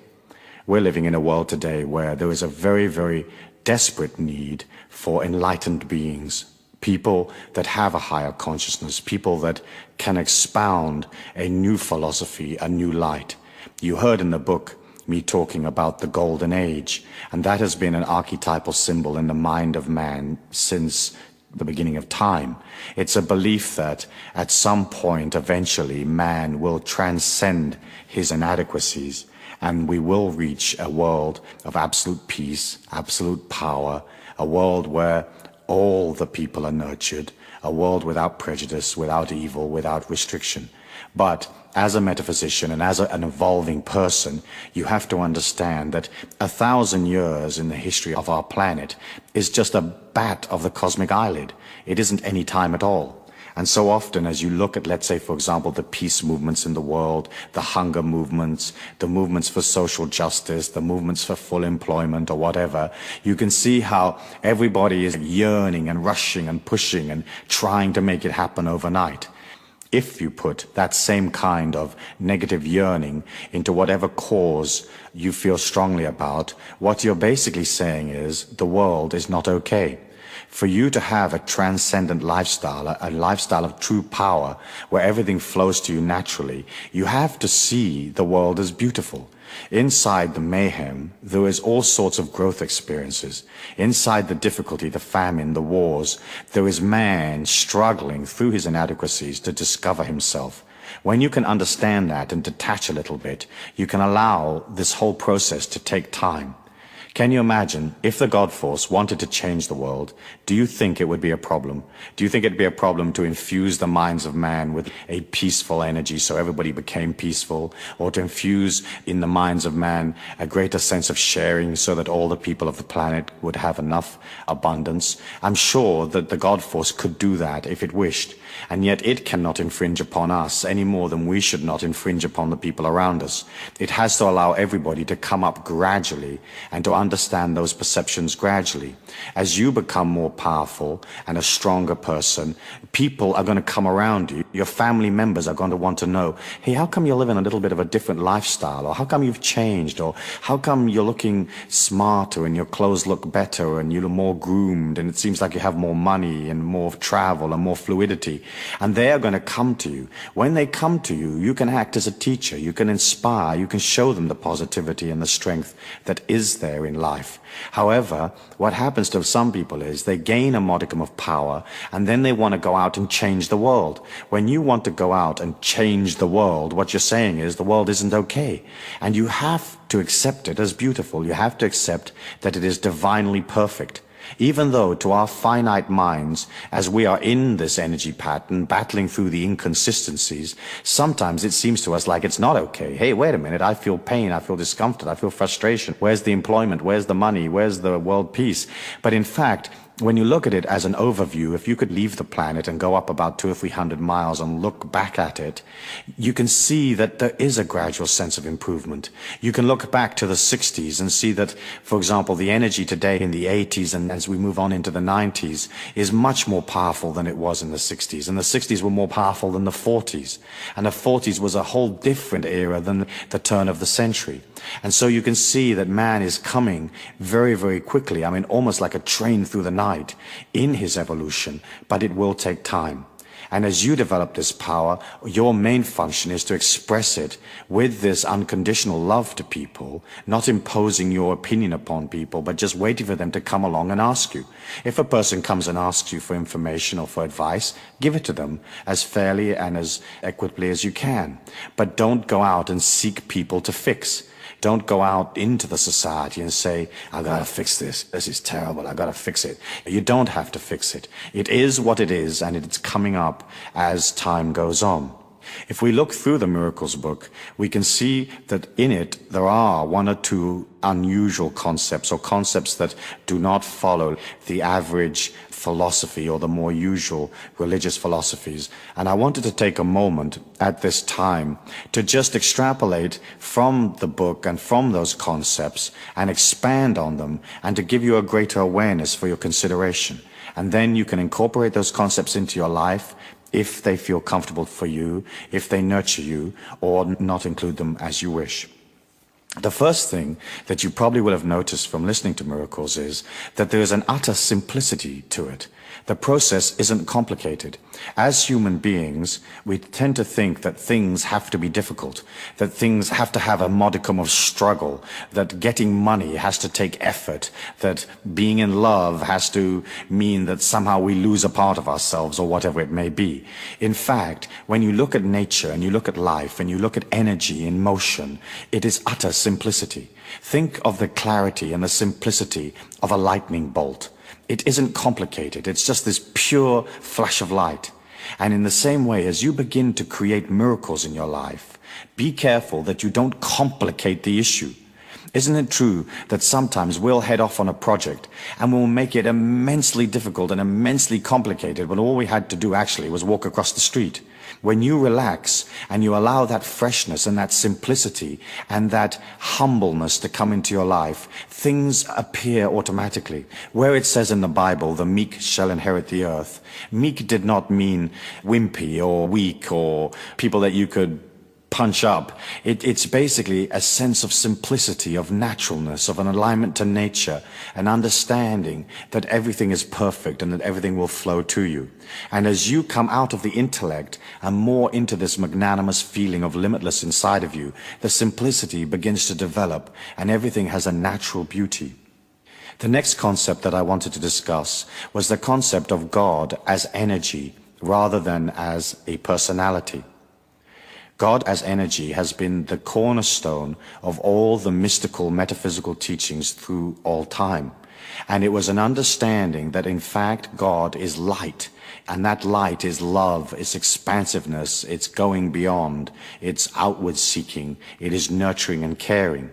We're living in a world today where there is a very, very desperate need for enlightened beings. People that have a higher consciousness, people that can expound a new philosophy, a new light. You heard in the book me talking about the Golden Age, and that has been an archetypal symbol in the mind of man since the beginning of time. It's a belief that at some point, eventually, man will transcend his inadequacies, and we will reach a world of absolute peace, absolute power, a world where all the people are nurtured, a world without prejudice, without evil, without restriction. But as a metaphysician and as an evolving person, you have to understand that 1,000 years in the history of our planet is just a bat of the cosmic eyelid. It isn't any time at all. And so often as you look at, let's say, for example, the peace movements in the world, the hunger movements, the movements for social justice, the movements for full employment or whatever, you can see how everybody is yearning and rushing and pushing and trying to make it happen overnight. If you put that same kind of negative yearning into whatever cause you feel strongly about, what you're basically saying is the world is not okay. For you to have a transcendent lifestyle, a lifestyle of true power, where everything flows to you naturally, you have to see the world as beautiful. Inside the mayhem, there is all sorts of growth experiences. Inside the difficulty, the famine, the wars, there is man struggling through his inadequacies to discover himself. When you can understand that and detach a little bit, you can allow this whole process to take time. Can you imagine if the God Force wanted to change the world, do you think it would be a problem? Do you think it'd be a problem to infuse the minds of man with a peaceful energy so everybody became peaceful, or to infuse in the minds of man a greater sense of sharing so that all the people of the planet would have enough abundance? I'm sure that the God Force could do that if it wished, and yet it cannot infringe upon us any more than we should not infringe upon the people around us. It has to allow everybody to come up gradually and to understand those perceptions gradually. As you become more powerful and a stronger person, people are going to come around you. Your family members are going to want to know, hey, how come you're living a little bit of a different lifestyle? Or how come you've changed? Or how come you're looking smarter and your clothes look better and you're more groomed and it seems like you have more money and more travel and more fluidity? And they are going to come to you. When they come to you, you can act as a teacher. You can inspire. You can show them the positivity and the strength that is there in life. However, what happens to some people is they gain a modicum of power and then they want to go out and change the world. When you want to go out and change the world, what you're saying is the world isn't okay. And you have to accept it as beautiful. You have to accept that it is divinely perfect. Even though to our finite minds, as we are in this energy pattern, battling through the inconsistencies, sometimes it seems to us like it's not okay. Hey, wait a minute, I feel pain, I feel discomfort, I feel frustration. Where's the employment? Where's the money? Where's the world peace? But in fact, when you look at it as an overview, if you could leave the planet and go up about 200 or 300 miles and look back at it, you can see that there is a gradual sense of improvement. You can look back to the 60s and see that, for example, the energy today in the 80s and as we move on into the 90s is much more powerful than it was in the 60s. And the 60s were more powerful than the 40s. And the 40s was a whole different era than the turn of the century. And so you can see that man is coming very, very quickly. I mean, almost like a train through the night in his evolution, but it will take time. And as you develop this power, your main function is to express it with this unconditional love to people, not imposing your opinion upon people, but just waiting for them to come along and ask you. If a person comes and asks you for information or for advice, give it to them as fairly and as equitably as you can. But don't go out and seek people to fix. Don't go out into the society and say, I gotta fix this. This is terrible. I gotta fix it. You don't have to fix it. It is what it is, and it's coming up as time goes on. If we look through the Miracles book, we can see that in it there are one or two unusual concepts, or concepts that do not follow the average philosophy or the more usual religious philosophies. And I wanted to take a moment at this time to just extrapolate from the book and from those concepts and expand on them, and to give you a greater awareness for your consideration. And then you can incorporate those concepts into your life if they feel comfortable for you, if they nurture you, or not include them as you wish. The first thing that you probably will have noticed from listening to Miracles is that there is an utter simplicity to it. The process isn't complicated. As human beings, we tend to think that things have to be difficult, that things have to have a modicum of struggle, that getting money has to take effort, that being in love has to mean that somehow we lose a part of ourselves or whatever it may be. In fact, when you look at nature and you look at life and you look at energy in motion, it is utter simplicity. Think of the clarity and the simplicity of a lightning bolt. It isn't complicated. It's just this pure flash of light. And in the same way, as you begin to create miracles in your life, be careful that you don't complicate the issue. Isn't it true that sometimes we'll head off on a project and we'll make it immensely difficult and immensely complicated when all we had to do actually was walk across the street? When you relax and you allow that freshness and that simplicity and that humbleness to come into your life, things appear automatically. Where it says in the Bible, the meek shall inherit the earth, meek did not mean wimpy or weak or people that you could punch up. It's basically a sense of simplicity, of naturalness, of an alignment to nature, an understanding that everything is perfect and that everything will flow to you. And as you come out of the intellect and more into this magnanimous feeling of limitless inside of you, the simplicity begins to develop and everything has a natural beauty. The next concept that I wanted to discuss was the concept of God as energy rather than as a personality. God as energy has been the cornerstone of all the mystical, metaphysical teachings through all time. And it was an understanding that in fact God is light, and that light is love, it's expansiveness, it's going beyond, it's outward seeking, it is nurturing and caring.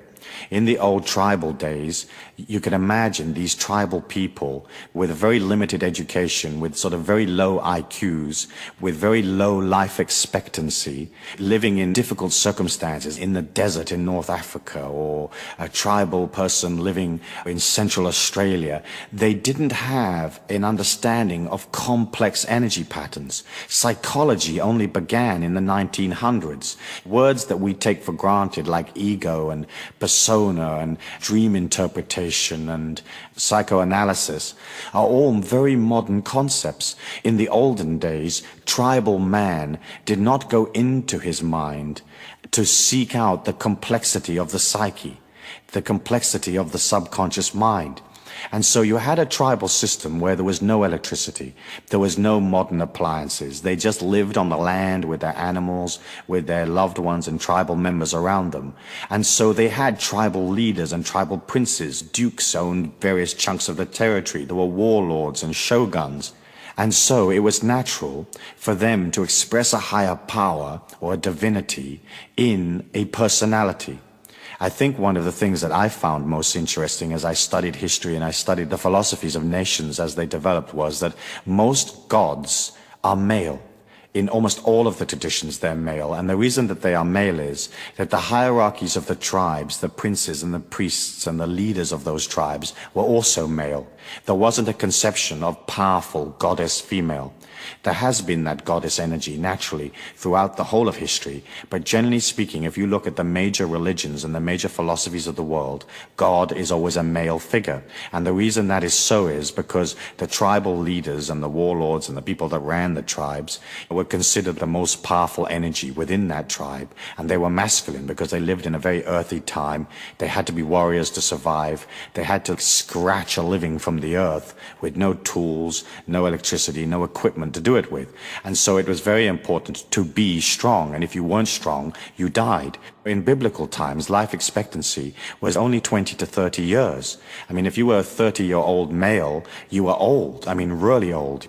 In the old tribal days, you can imagine these tribal people with a very limited education, with sort of very low IQs, with very low life expectancy, living in difficult circumstances in the desert in North Africa, or a tribal person living in Central Australia. They didn't have an understanding of complex energy patterns. Psychology only began in the 1900s. Words that we take for granted like ego and persona and dream interpretation and psychoanalysis are all very modern concepts. In the olden days, tribal man did not go into his mind to seek out the complexity of the psyche, the complexity of the subconscious mind. And so you had a tribal system where there was no electricity, there was no modern appliances. They just lived on the land with their animals, with their loved ones and tribal members around them. And so they had tribal leaders and tribal princes. Dukes owned various chunks of the territory. There were warlords and shoguns. And so it was natural for them to express a higher power or a divinity in a personality. I think one of the things that I found most interesting as I studied history and I studied the philosophies of nations as they developed was that most gods are male. In almost all of the traditions, they're male. And the reason that they are male is that the hierarchies of the tribes, the princes and the priests and the leaders of those tribes were also male. There wasn't a conception of powerful goddess female. There has been that goddess energy naturally throughout the whole of history, but generally speaking, if you look at the major religions and the major philosophies of the world, God is always a male figure. And the reason that is so is because the tribal leaders and the warlords and the people that ran the tribes were considered the most powerful energy within that tribe, and they were masculine because they lived in a very earthy time. They had to be warriors to survive. They had to scratch a living from the earth with no tools, no electricity, no equipment to do it with. And so it was very important to be strong, and if you weren't strong, you died. In biblical times, life expectancy was only 20 to 30 years. I mean, if you were a 30-year-old male, you were old. I mean, really old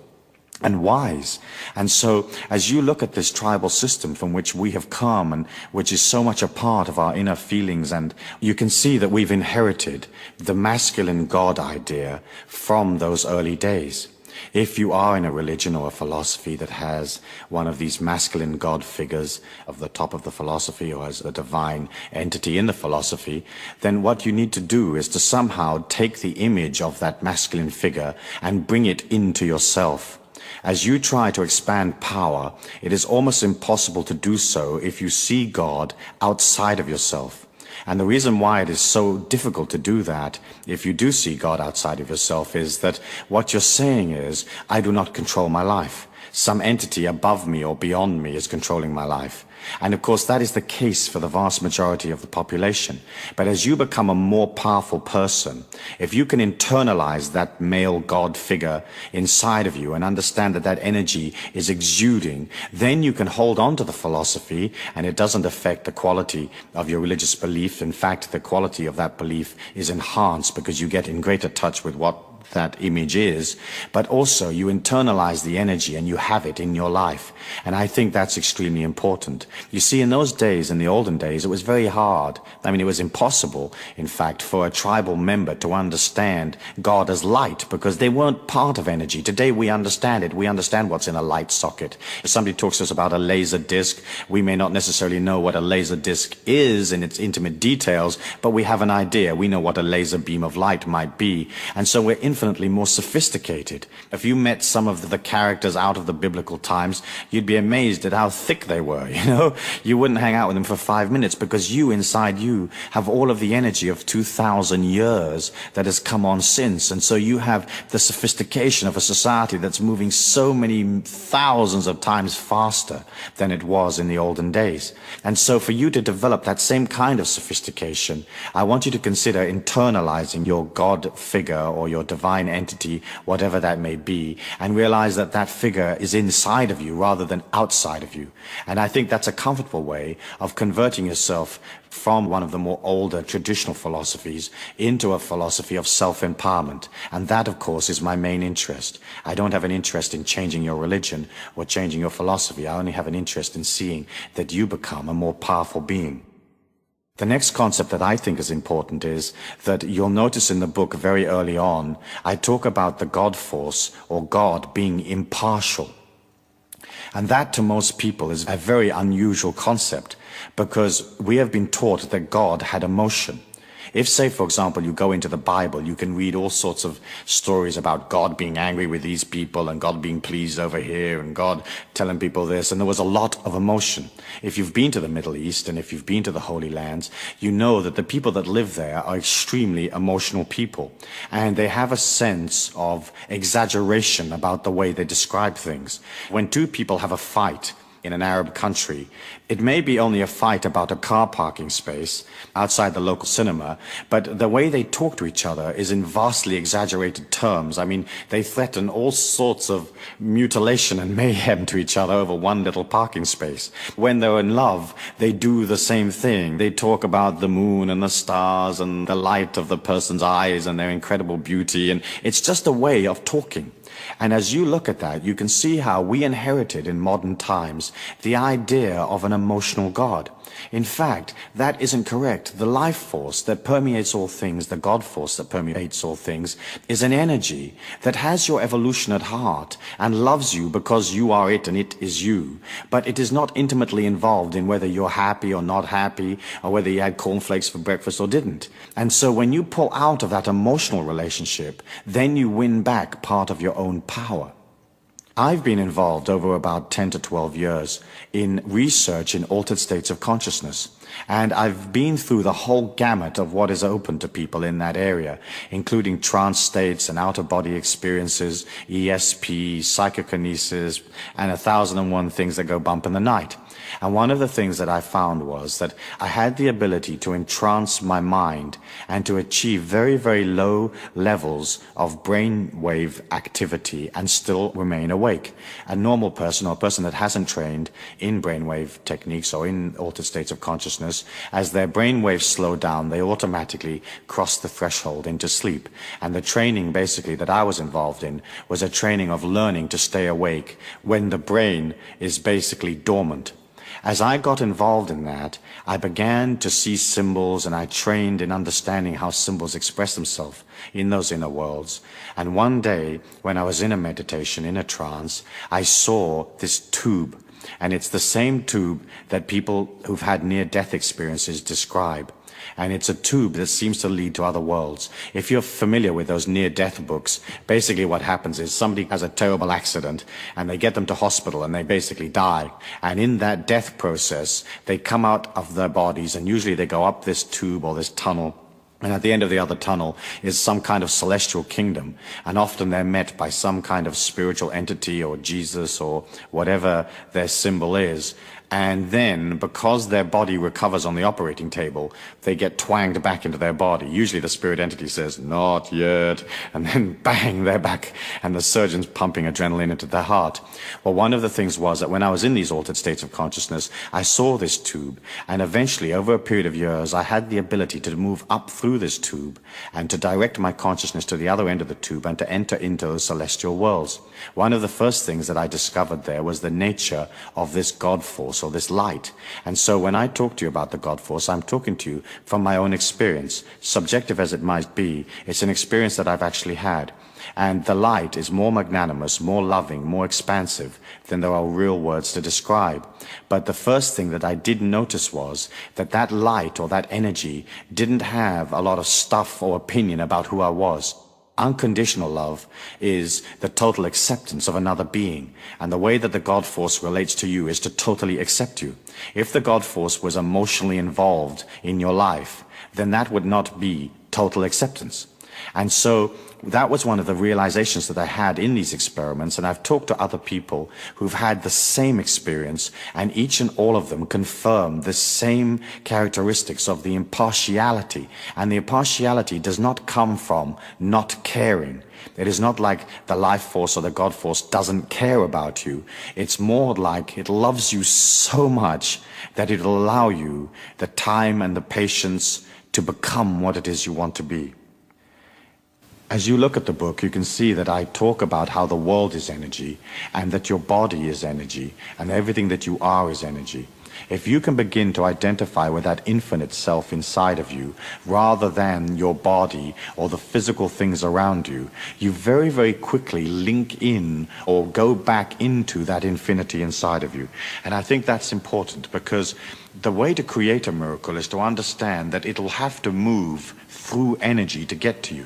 and wise. And so as you look at this tribal system from which we have come and which is so much a part of our inner feelings, and you can see that we've inherited the masculine God idea from those early days. If you are in a religion or a philosophy that has one of these masculine God figures of the top of the philosophy or as a divine entity in the philosophy, then what you need to do is to somehow take the image of that masculine figure and bring it into yourself. As you try to expand power, it is almost impossible to do so if you see God outside of yourself. And the reason why it is so difficult to do that, if you do see God outside of yourself, is that what you're saying is, I do not control my life. Some entity above me or beyond me is controlling my life. And of course, that is the case for the vast majority of the population. But as you become a more powerful person, if you can internalize that male God figure inside of you and understand that that energy is exuding, then you can hold on to the philosophy and it doesn't affect the quality of your religious belief. In fact, the quality of that belief is enhanced because you get in greater touch with what that image is, but also you internalize the energy and you have it in your life. And I think that's extremely important. You see, in those days, in the olden days, it was very hard. I mean, it was impossible, in fact, for a tribal member to understand God as light because they weren't part of energy. Today we understand it. We understand what's in a light socket. If somebody talks to us about a laser disc, we may not necessarily know what a laser disc is in its intimate details, but we have an idea. We know what a laser beam of light might be. And so we're infinitely more sophisticated. If you met some of the characters out of the biblical times, you'd be amazed at how thick they were, you know? You wouldn't hang out with them for 5 minutes because you, inside you, have all of the energy of 2,000 years that has come on since. And so you have the sophistication of a society that's moving so many thousands of times faster than it was in the olden days. And so for you to develop that same kind of sophistication, I want you to consider internalizing your God figure or your divine entity, whatever that may be, and realize that that figure is inside of you rather than outside of you. And I think that's a comfortable way of converting yourself from one of the more older traditional philosophies into a philosophy of self-empowerment. And that, of course, is my main interest. I don't have an interest in changing your religion or changing your philosophy. I only have an interest in seeing that you become a more powerful being. The next concept that I think is important is that you'll notice in the book very early on, I talk about the God force or God being impartial. And that to most people is a very unusual concept because we have been taught that God had emotion. If, say, for example, you go into the Bible, you can read all sorts of stories about God being angry with these people and God being pleased over here and God telling people this, and there was a lot of emotion. If you've been to the Middle East and if you've been to the Holy Lands, you know that the people that live there are extremely emotional people, and they have a sense of exaggeration about the way they describe things. When two people have a fight in an Arab country, it may be only a fight about a car parking space outside the local cinema, but the way they talk to each other is in vastly exaggerated terms. I mean, they threaten all sorts of mutilation and mayhem to each other over one little parking space. When they're in love, they do the same thing. They talk about the moon and the stars and the light of the person's eyes and their incredible beauty, and it's just a way of talking. And as you look at that, you can see how we inherited in modern times the idea of an emotional God. In fact, that isn't correct. The life force that permeates all things, the God force that permeates all things, is an energy that has your evolution at heart and loves you because you are it and it is you. But it is not intimately involved in whether you're happy or not happy, or whether you had cornflakes for breakfast or didn't. And so when you pull out of that emotional relationship, then you win back part of your own power. I've been involved over about 10 to 12 years in research in altered states of consciousness. And I've been through the whole gamut of what is open to people in that area, including trance states and out-of-body experiences, ESP, psychokinesis, and 1,001 things that go bump in the night. And one of the things that I found was that I had the ability to entrance my mind and to achieve very, very low levels of brainwave activity and still remain awake. A normal person or a person that hasn't trained in brainwave techniques or in altered states of consciousness, as their brainwaves slow down, they automatically cross the threshold into sleep. And the training basically that I was involved in was a training of learning to stay awake when the brain is basically dormant. As I got involved in that, I began to see symbols, and I trained in understanding how symbols express themselves in those inner worlds. And one day, when I was in a meditation, in a trance, I saw this tube. And it's the same tube that people who've had near-death experiences describe. and it's a tube that seems to lead to other worlds. If you're familiar with those near-death books, basically what happens is somebody has a terrible accident and they get them to hospital and they basically die. And in that death process, they come out of their bodies and usually they go up this tube or this tunnel. And at the end of the other tunnel is some kind of celestial kingdom. And often they're met by some kind of spiritual entity or Jesus or whatever their symbol is. And then, because their body recovers on the operating table, they get twanged back into their body. Usually the spirit entity says, "Not yet." And then bang, they're back. And the surgeon's pumping adrenaline into their heart. Well, one of the things was that when I was in these altered states of consciousness, I saw this tube. And eventually, over a period of years, I had the ability to move up through this tube and to direct my consciousness to the other end of the tube and to enter into those celestial worlds. One of the first things that I discovered there was the nature of this God force, or this light. And so when I talk to you about the God force, I'm talking to you from my own experience. Subjective as it might be, it's an experience that I've actually had. And the light is more magnanimous, more loving, more expansive than there are real words to describe. But the first thing that I did notice was that that light or that energy didn't have a lot of stuff or opinion about who I was. Unconditional love is the total acceptance of another being. And the way that the God force relates to you is to totally accept you. If the God force was emotionally involved in your life, then that would not be total acceptance. And so that was one of the realizations that I had in these experiments, and I've talked to other people who've had the same experience, and each and all of them confirm the same characteristics of the impartiality. And the impartiality does not come from not caring. It is not like the life force or the God force doesn't care about you. It's more like it loves you so much that it'll allow you the time and the patience to become what it is you want to be. As you look at the book, you can see that I talk about how the world is energy, and that your body is energy, and everything that you are is energy. If you can begin to identify with that infinite self inside of you, rather than your body or the physical things around you, you very, very quickly link in or go back into that infinity inside of you. And I think that's important, because the way to create a miracle is to understand that it'll have to move through energy to get to you.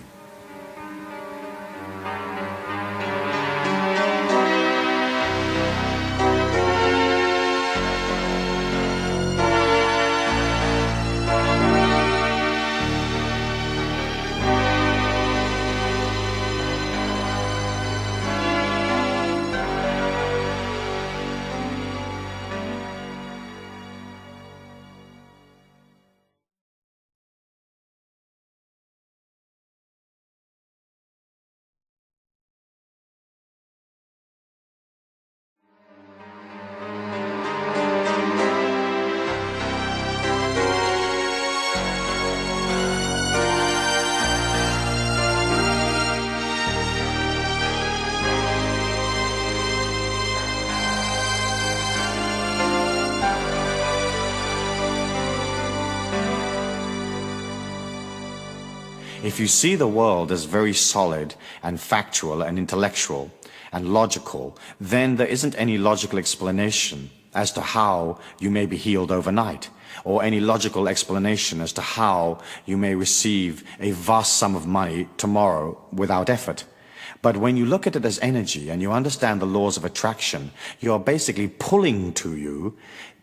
If you see the world as very solid and factual and intellectual and logical, then there isn't any logical explanation as to how you may be healed overnight, or any logical explanation as to how you may receive a vast sum of money tomorrow without effort. But when you look at it as energy and you understand the laws of attraction, you are basically pulling to you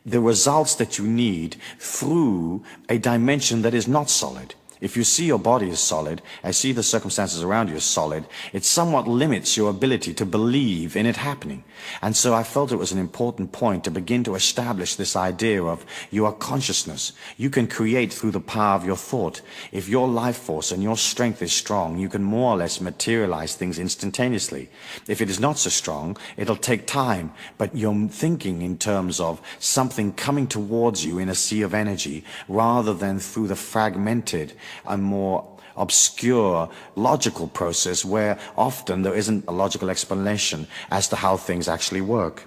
the results that you need through a dimension that is not solid. If you see your body as solid, and see the circumstances around you as solid, it somewhat limits your ability to believe in it happening. And so I felt it was an important point to begin to establish this idea of you are consciousness. You can create through the power of your thought. If your life force and your strength is strong, you can more or less materialize things instantaneously. If it is not so strong, it'll take time, but you're thinking in terms of something coming towards you in a sea of energy, rather than through the fragmented and more obscure logical process where often there isn't a logical explanation as to how things actually work.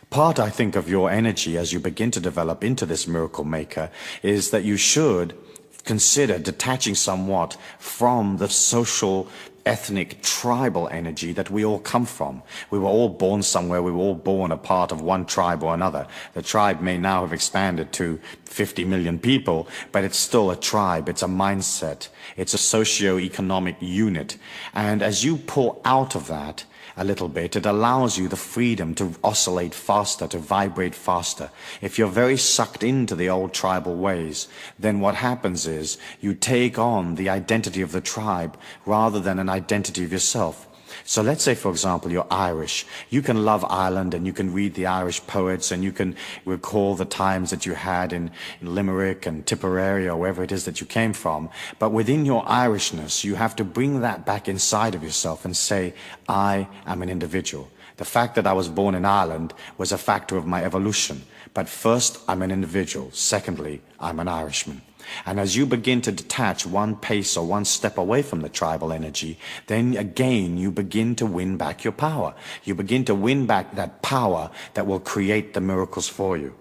Part, I think, of your energy as you begin to develop into this miracle maker is that you should consider detaching somewhat from the social ethnic, tribal energy that we all come from. We were all born somewhere. We were all born a part of one tribe or another. The tribe may now have expanded to 50 million people, but it's still a tribe. It's a mindset. It's a socio-economic unit. And as you pull out of that a little bit, it allows you the freedom to oscillate faster, to vibrate faster. If you're very sucked into the old tribal ways, then what happens is you take on the identity of the tribe rather than an identity of yourself. So let's say, for example, you're Irish. You can love Ireland and you can read the Irish poets and you can recall the times that you had in Limerick and Tipperary or wherever it is that you came from. But within your Irishness, you have to bring that back inside of yourself and say, I am an individual. The fact that I was born in Ireland was a factor of my evolution. But first, I'm an individual. Secondly, I'm an Irishman. And as you begin to detach one pace or one step away from the tribal energy, then again you begin to win back your power. You begin to win back that power that will create the miracles for you.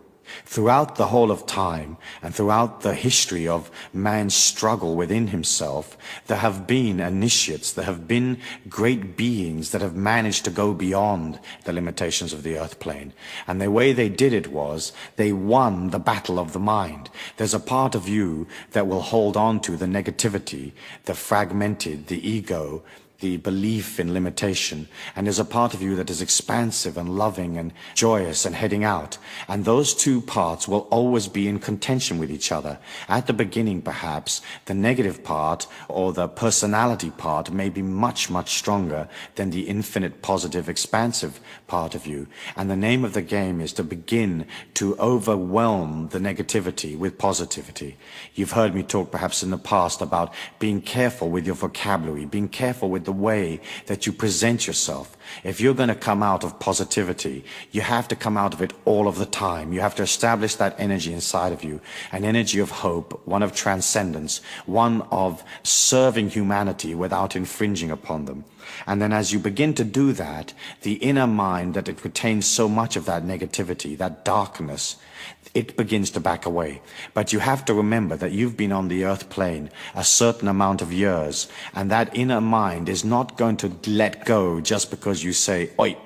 Throughout the whole of time and throughout the history of man's struggle within himself, there have been initiates, there have been great beings that have managed to go beyond the limitations of the earth plane. And the way they did it was they won the battle of the mind. There's a part of you that will hold on to the negativity, the fragmented, the ego, the belief in limitation, and there's a part of you that is expansive and loving and joyous and heading out. And those two parts will always be in contention with each other. At the beginning, perhaps, the negative part or the personality part may be much, much stronger than the infinite, positive, expansive part of you. And the name of the game is to begin to overwhelm the negativity with positivity. You've heard me talk perhaps in the past about being careful with your vocabulary, being careful with the way that you present yourself. If you're going to come out of positivity, you have to come out of it all of the time. You have to establish that energy inside of you, an energy of hope, one of transcendence, one of serving humanity without infringing upon them. And then as you begin to do that, the inner mind that it retains so much of that negativity, that darkness, it begins to back away. But you have to remember that you've been on the earth plane a certain amount of years, and that inner mind is not going to let go just because you say, oi,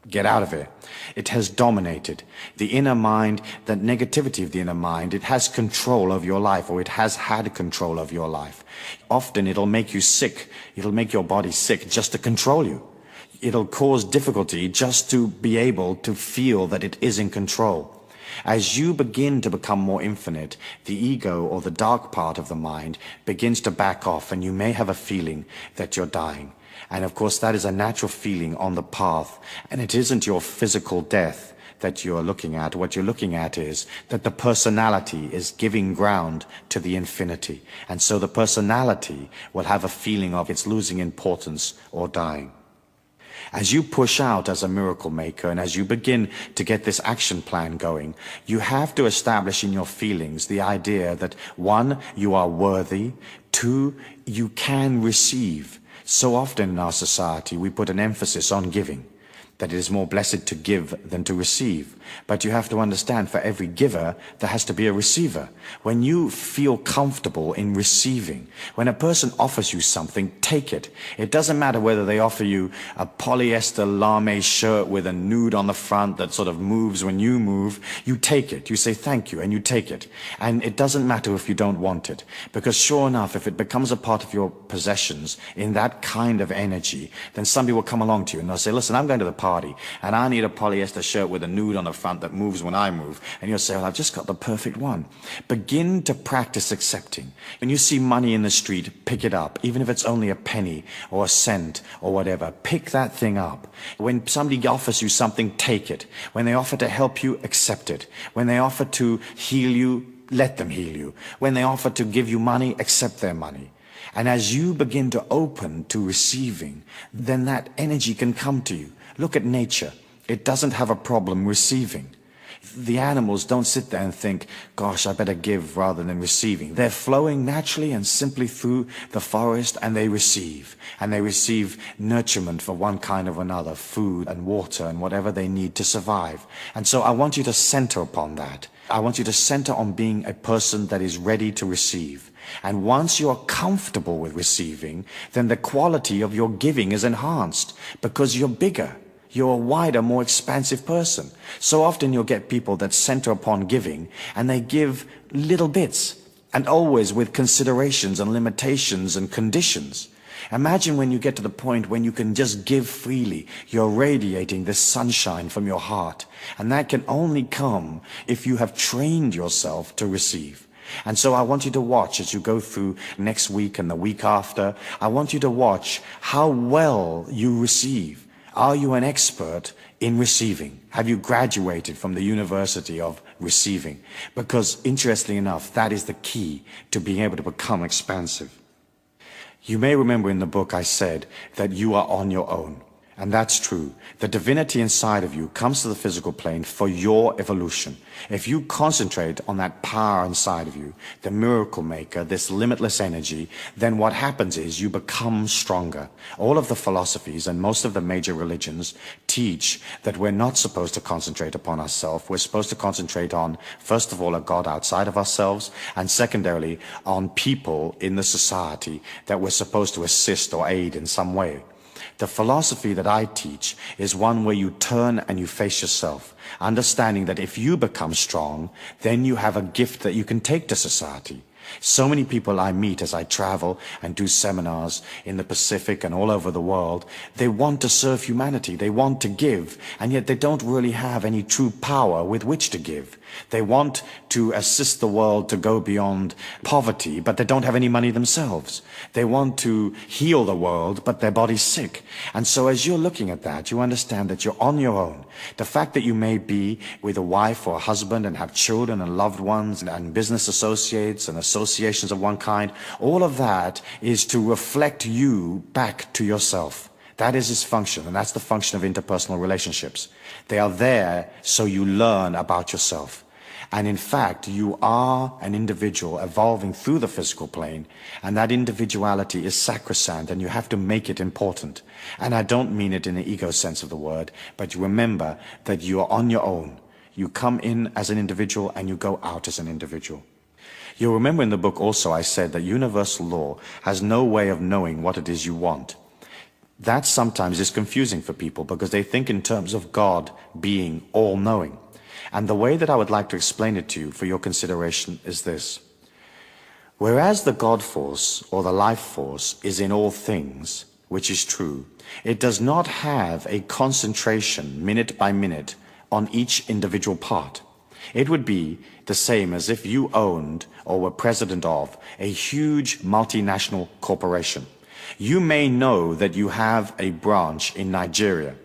get out of it. It has dominated. The inner mind, that negativity of the inner mind, it has control of your life, or it has had control of your life. Often it'll make you sick. It'll make your body sick just to control you. It'll cause difficulty just to be able to feel that it is in control. As you begin to become more infinite, the ego or the dark part of the mind begins to back off, and you may have a feeling that you're dying. And of course, that is a natural feeling on the path, and it isn't your physical death that you're looking at. What you're looking at is that the personality is giving ground to the infinity, and so the personality will have a feeling of it's losing importance or dying. As you push out as a miracle maker, and as you begin to get this action plan going, you have to establish in your feelings the idea that, one, you are worthy, two, you can receive. So often in our society, we put an emphasis on giving, that it is more blessed to give than to receive. But you have to understand, for every giver, there has to be a receiver. When you feel comfortable in receiving, when a person offers you something, take it. It doesn't matter whether they offer you a polyester lame shirt with a nude on the front that sort of moves when you move. You take it. You say thank you, and you take it. And it doesn't matter if you don't want it. Because sure enough, if it becomes a part of your possessions in that kind of energy, then somebody will come along to you and they'll say, listen, I'm going to the party, and I need a polyester shirt with a nude on the front that moves when I move. And you'll say, well, I've just got the perfect one. Begin to practice accepting. When you see money in the street, pick it up. Even if it's only a penny or a cent or whatever, pick that thing up. When somebody offers you something, take it. When they offer to help you, accept it. When they offer to heal you, let them heal you. When they offer to give you money, accept their money. And as you begin to open to receiving, then that energy can come to you. Look at nature. It doesn't have a problem receiving. The animals don't sit there and think, gosh, I better give rather than receiving. They're flowing naturally and simply through the forest, and they receive. And they receive nurturement for one kind or another, food and water and whatever they need to survive. And so I want you to center upon that. I want you to center on being a person that is ready to receive. And once you're comfortable with receiving, then the quality of your giving is enhanced because you're bigger. You're a wider, more expansive person. So often you'll get people that center upon giving, and they give little bits, and always with considerations and limitations and conditions. Imagine when you get to the point when you can just give freely. You're radiating this sunshine from your heart. And that can only come if you have trained yourself to receive. And so I want you to watch as you go through next week and the week after. I want you to watch how well you receive. Are you an expert in receiving? Have you graduated from the university of receiving? Because interestingly enough, that is the key to being able to become expansive. You may remember in the book I said that you are on your own. And that's true. The divinity inside of you comes to the physical plane for your evolution. If you concentrate on that power inside of you, the miracle maker, this limitless energy, then what happens is you become stronger. All of the philosophies and most of the major religions teach that we're not supposed to concentrate upon ourselves. We're supposed to concentrate on, first of all, a God outside of ourselves, and secondarily, on people in the society that we're supposed to assist or aid in some way. The philosophy that I teach is one where you turn and you face yourself, understanding that if you become strong, then you have a gift that you can take to society. So many people I meet as I travel and do seminars in the Pacific and all over the world, they want to serve humanity, they want to give, and yet they don't really have any true power with which to give. They want to assist the world to go beyond poverty, but they don't have any money themselves. They want to heal the world, but their body's sick. And so as you're looking at that, you understand that you're on your own. The fact that you may be with a wife or a husband and have children and loved ones and business associates and associations of one kind, all of that is to reflect you back to yourself. That is its function, and that's the function of interpersonal relationships. They are there so you learn about yourself. And in fact, you are an individual evolving through the physical plane, and that individuality is sacrosanct, and you have to make it important. And I don't mean it in the ego sense of the word, but you remember that you are on your own. You come in as an individual, and you go out as an individual. You'll remember in the book also I said that universal law has no way of knowing what it is you want. That sometimes is confusing for people because they think in terms of God being all-knowing. And the way that I would like to explain it to you for your consideration is this. Whereas the God force or the life force is in all things, which is true, it does not have a concentration minute by minute on each individual part. It would be the same as if you owned or were president of a huge multinational corporation. You may know that you have a branch in Nigeria,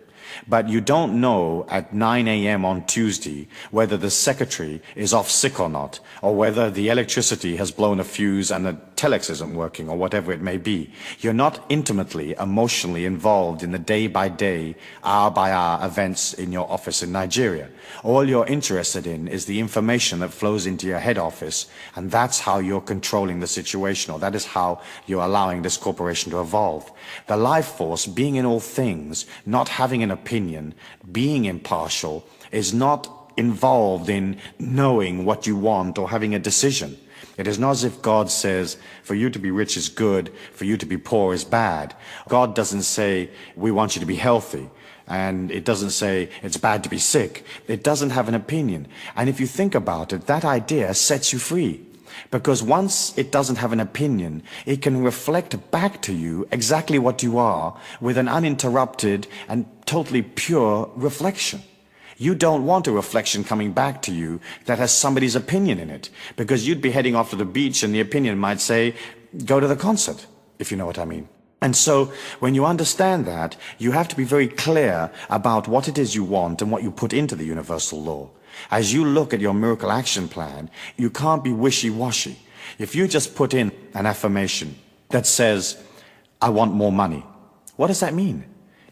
but you don't know at 9 a.m. on Tuesday whether the secretary is off sick or not, or whether the electricity has blown a fuse and the telex isn't working, or whatever it may be. You're not intimately, emotionally involved in the day-by-day, hour-by-hour events in your office in Nigeria. All you're interested in is the information that flows into your head office, and that's how you're controlling the situation, or that is how you're allowing this corporation to evolve. The life force, being in all things, not having an opinion, being impartial, is not involved in knowing what you want or having a decision. It is not as if God says, for you to be rich is good, for you to be poor is bad. God doesn't say, we want you to be healthy. And it doesn't say, it's bad to be sick. It doesn't have an opinion. And if you think about it, that idea sets you free. Because once it doesn't have an opinion, it can reflect back to you exactly what you are with an uninterrupted and totally pure reflection. You don't want a reflection coming back to you that has somebody's opinion in it, because you'd be heading off to the beach and the opinion might say, go to the concert, if you know what I mean. And so when you understand that, you have to be very clear about what it is you want and what you put into the universal law. As you look at your miracle action plan, you can't be wishy-washy. If you just put in an affirmation that says, I want more money, what does that mean?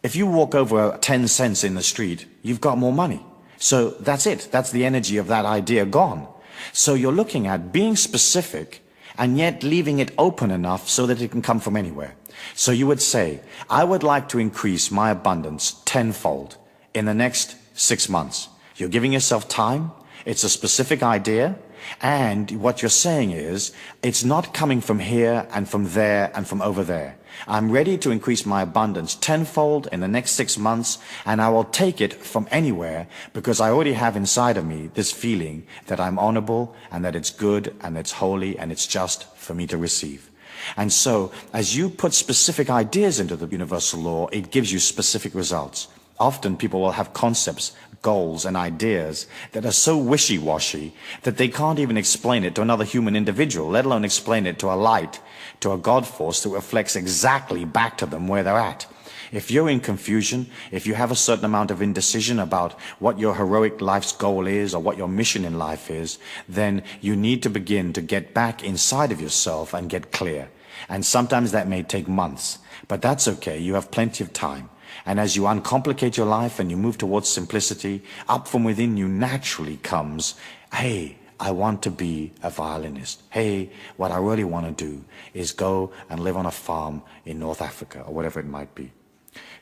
If you walk over 10 cents in the street, you've got more money. So that's it. That's the energy of that idea gone. So you're looking at being specific and yet leaving it open enough so that it can come from anywhere. So you would say, I would like to increase my abundance tenfold in the next 6 months. You're giving yourself time. It's a specific idea. And what you're saying is, it's not coming from here and from there and from over there. I'm ready to increase my abundance tenfold in the next 6 months, and I will take it from anywhere because I already have inside of me this feeling that I'm honorable and that it's good and it's holy and it's just for me to receive. And so, as you put specific ideas into the universal law, it gives you specific results. Often people will have concepts, goals, and ideas that are so wishy-washy that they can't even explain it to another human individual, let alone explain it to a light, to a God force that reflects exactly back to them where they're at. If you're in confusion, if you have a certain amount of indecision about what your heroic life's goal is or what your mission in life is, then you need to begin to get back inside of yourself and get clear. And sometimes that may take months, but that's okay. You have plenty of time. And as you uncomplicate your life and you move towards simplicity, up from within you naturally comes, hey, I want to be a violinist. Hey, what I really want to do is go and live on a farm in North Africa or whatever it might be.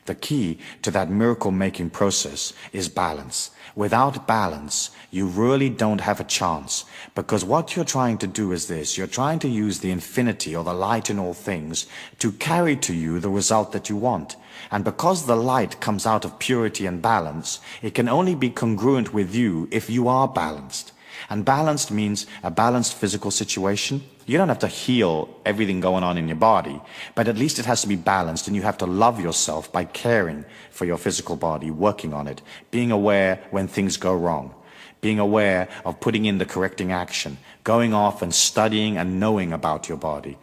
The key to that miracle-making process is balance. Without balance, you really don't have a chance, because what you're trying to do is this. You're trying to use the infinity or the light in all things to carry to you the result that you want. And because the light comes out of purity and balance, it can only be congruent with you if you are balanced. And balanced means a balanced physical situation. You don't have to heal everything going on in your body, but at least it has to be balanced, and you have to love yourself by caring for your physical body, working on it, being aware when things go wrong, being aware of putting in the correcting action, going off and studying and knowing about your body.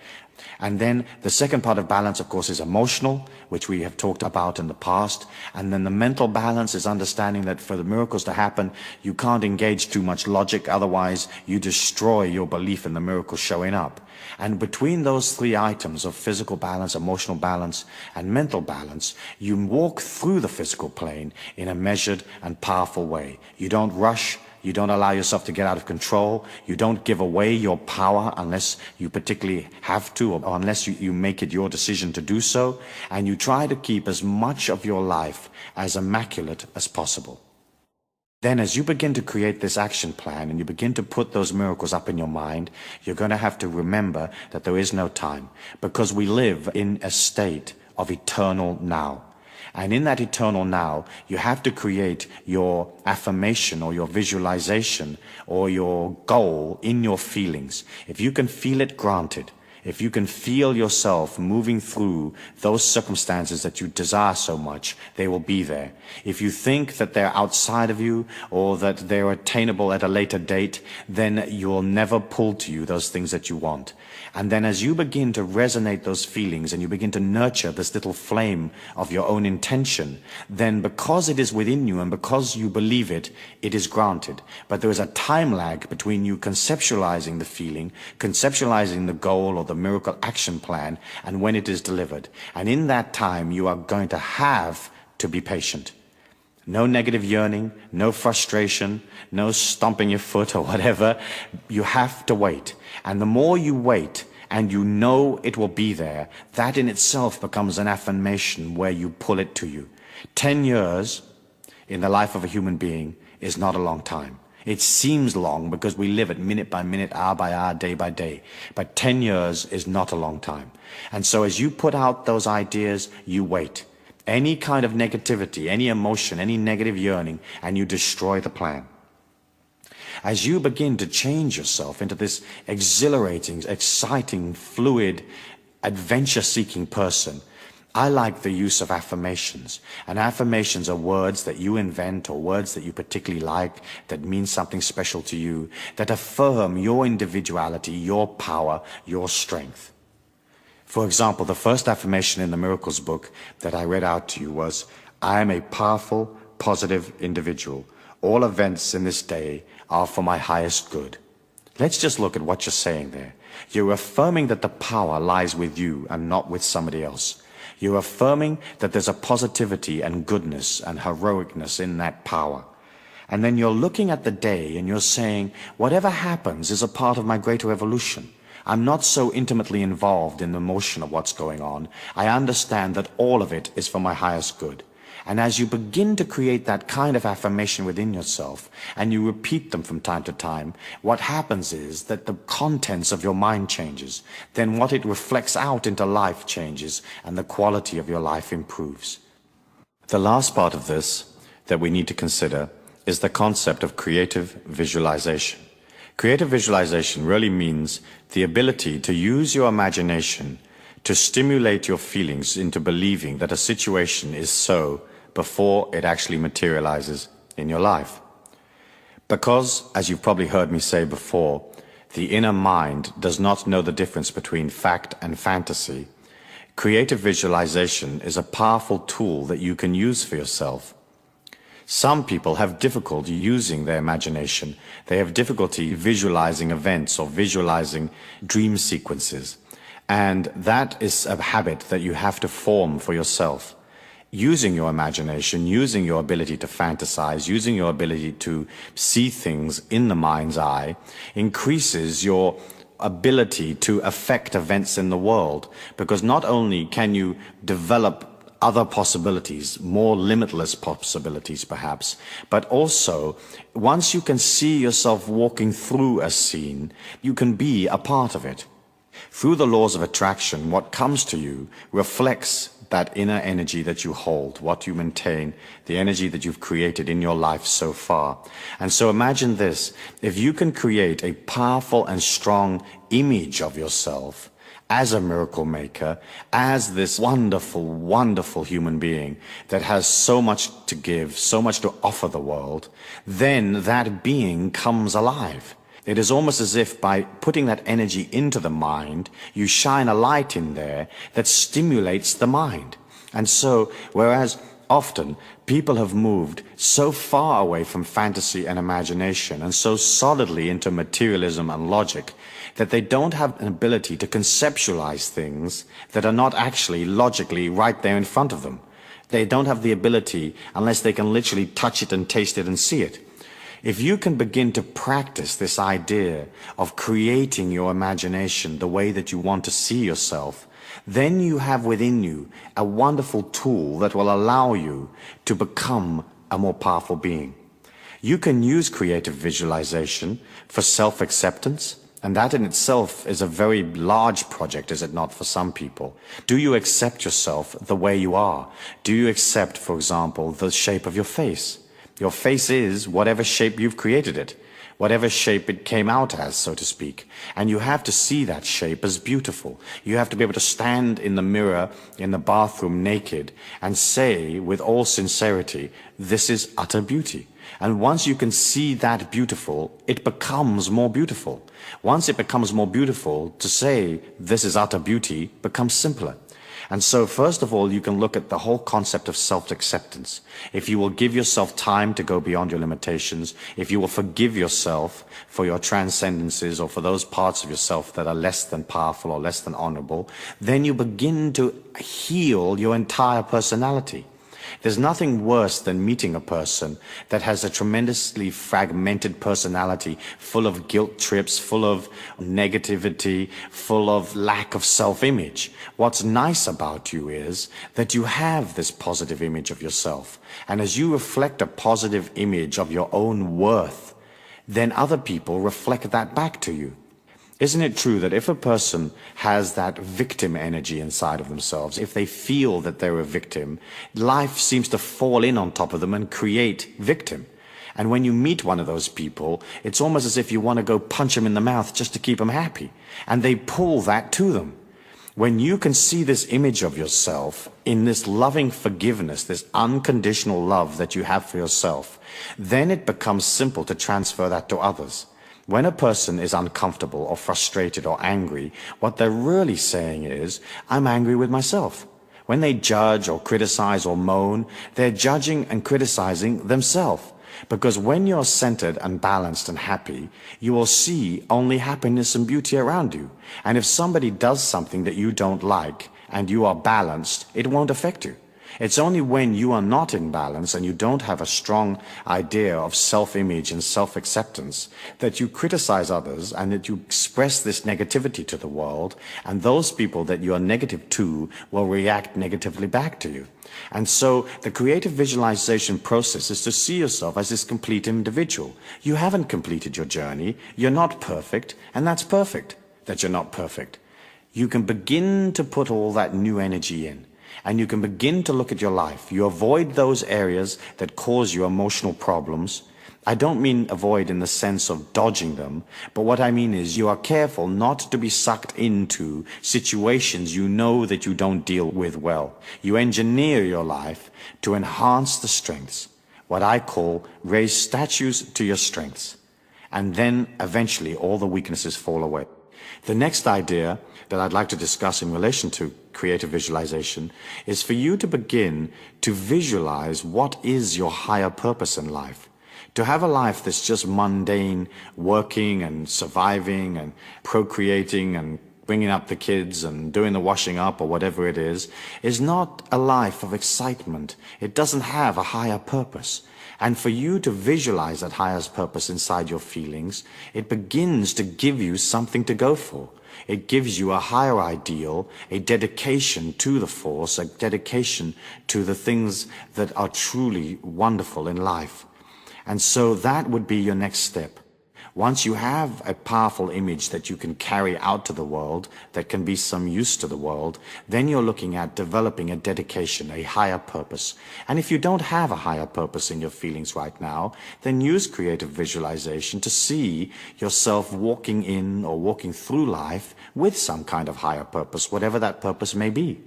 And then the second part of balance, of course, is emotional, which we have talked about in the past. And then the mental balance is understanding that for the miracles to happen, you can't engage too much logic. Otherwise, you destroy your belief in the miracle showing up. And between those three items of physical balance, emotional balance, and mental balance, you walk through the physical plane in a measured and powerful way. You don't rush. You don't allow yourself to get out of control. You don't give away your power unless you particularly have to, or unless you make it your decision to do so. And you try to keep as much of your life as immaculate as possible. Then as you begin to create this action plan and you begin to put those miracles up in your mind, you're going to have to remember that there is no time, because we live in a state of eternal now. And in that eternal now, you have to create your affirmation or your visualization or your goal in your feelings. If you can feel it, granted. If you can feel yourself moving through those circumstances that you desire so much, they will be there. If you think that they're outside of you or that they're attainable at a later date, then you'll never pull to you those things that you want. And then as you begin to resonate those feelings and you begin to nurture this little flame of your own intention, then because it is within you and because you believe it, it is granted. But there is a time lag between you conceptualizing the feeling, conceptualizing the goal or the miracle action plan, and when it is delivered. And in that time, you are going to have to be patient. No negative yearning, no frustration, no stomping your foot or whatever. You have to wait. And the more you wait and you know it will be there, that in itself becomes an affirmation where you pull it to you. 10 years in the life of a human being is not a long time. It seems long because we live it minute by minute, hour by hour, day by day. But 10 years is not a long time. And so as you put out those ideas, you wait. Any kind of negativity, any emotion, any negative yearning, and you destroy the plan. As you begin to change yourself into this exhilarating, exciting, fluid, adventure-seeking person, I like the use of affirmations. And affirmations are words that you invent or words that you particularly like, that mean something special to you, that affirm your individuality, your power, your strength. For example, the first affirmation in the Miracles book that I read out to you was, I am a powerful, positive individual. All events in this day are for my highest good. Let's just look at what you're saying there. You're affirming that the power lies with you and not with somebody else. You're affirming that there's a positivity and goodness and heroicness in that power. And then you're looking at the day and you're saying, whatever happens is a part of my greater evolution. I'm not so intimately involved in the motion of what's going on. I understand that all of it is for my highest good. And as you begin to create that kind of affirmation within yourself, and you repeat them from time to time, what happens is that the contents of your mind changes. Then what it reflects out into life changes, and the quality of your life improves. The last part of this that we need to consider is the concept of creative visualization. Creative visualization really means the ability to use your imagination to stimulate your feelings into believing that a situation is so before it actually materializes in your life. Because, as you've probably heard me say before, the inner mind does not know the difference between fact and fantasy, creative visualization is a powerful tool that you can use for yourself. Some people have difficulty using their imagination. They have difficulty visualizing events or visualizing dream sequences. And that is a habit that you have to form for yourself. Using your imagination, using your ability to fantasize, using your ability to see things in the mind's eye, increases your ability to affect events in the world. Because not only can you develop other possibilities, more limitless possibilities perhaps, but also once you can see yourself walking through a scene, you can be a part of it. Through the laws of attraction, what comes to you reflects that inner energy that you hold, what you maintain, the energy that you've created in your life so far. And so imagine this, if you can create a powerful and strong image of yourself as a miracle maker, as this wonderful, wonderful human being that has so much to give, so much to offer the world, then that being comes alive. It is almost as if by putting that energy into the mind, you shine a light in there that stimulates the mind. And so, whereas often people have moved so far away from fantasy and imagination and so solidly into materialism and logic that they don't have an ability to conceptualize things that are not actually logically right there in front of them. They don't have the ability unless they can literally touch it and taste it and see it. If you can begin to practice this idea of creating your imagination the way that you want to see yourself, then you have within you a wonderful tool that will allow you to become a more powerful being. You can use creative visualization for self-acceptance, and that in itself is a very large project, is it not, for some people? Do you accept yourself the way you are? Do you accept, for example, the shape of your face? Your face is whatever shape you've created it, whatever shape it came out as, so to speak. And you have to see that shape as beautiful. You have to be able to stand in the mirror in the bathroom naked and say with all sincerity, this is utter beauty. And once you can see that beautiful, it becomes more beautiful. Once it becomes more beautiful, to say this is utter beauty becomes simpler. And so first of all, you can look at the whole concept of self-acceptance. If you will give yourself time to go beyond your limitations, if you will forgive yourself for your transcendences or for those parts of yourself that are less than powerful or less than honorable, then you begin to heal your entire personality. There's nothing worse than meeting a person that has a tremendously fragmented personality, full of guilt trips, full of negativity, full of lack of self-image. What's nice about you is that you have this positive image of yourself. And as you reflect a positive image of your own worth, then other people reflect that back to you. Isn't it true that if a person has that victim energy inside of themselves, if they feel that they're a victim, life seems to fall in on top of them and create victim? And when you meet one of those people, it's almost as if you want to go punch them in the mouth just to keep them happy. And they pull that to them. When you can see this image of yourself in this loving forgiveness, this unconditional love that you have for yourself, then it becomes simple to transfer that to others. When a person is uncomfortable or frustrated or angry, what they're really saying is, I'm angry with myself. When they judge or criticize or moan, they're judging and criticizing themselves. Because when you're centered and balanced and happy, you will see only happiness and beauty around you. And if somebody does something that you don't like and you are balanced, it won't affect you. It's only when you are not in balance and you don't have a strong idea of self-image and self-acceptance that you criticize others and that you express this negativity to the world, and those people that you are negative to will react negatively back to you. And so the creative visualization process is to see yourself as this complete individual. You haven't completed your journey. You're not perfect, and that's perfect that you're not perfect. You can begin to put all that new energy in, and you can begin to look at your life. You avoid those areas that cause you emotional problems. I don't mean avoid in the sense of dodging them, but what I mean is you are careful not to be sucked into situations you know that you don't deal with well. You engineer your life to enhance the strengths, what I call raise statues to your strengths, and then eventually all the weaknesses fall away. The next idea that I'd like to discuss in relation to creative visualization is for you to begin to visualize what is your higher purpose in life. To have a life that's just mundane, working and surviving and procreating and bringing up the kids and doing the washing up or whatever it is not a life of excitement. It doesn't have a higher purpose. And for you to visualize that higher purpose inside your feelings, it begins to give you something to go for. It gives you a higher ideal, a dedication to the force, a dedication to the things that are truly wonderful in life. And so that would be your next step. Once you have a powerful image that you can carry out to the world, that can be some use to the world, then you're looking at developing a dedication, a higher purpose. And if you don't have a higher purpose in your feelings right now, then use creative visualization to see yourself walking in or walking through life with some kind of higher purpose, whatever that purpose may be.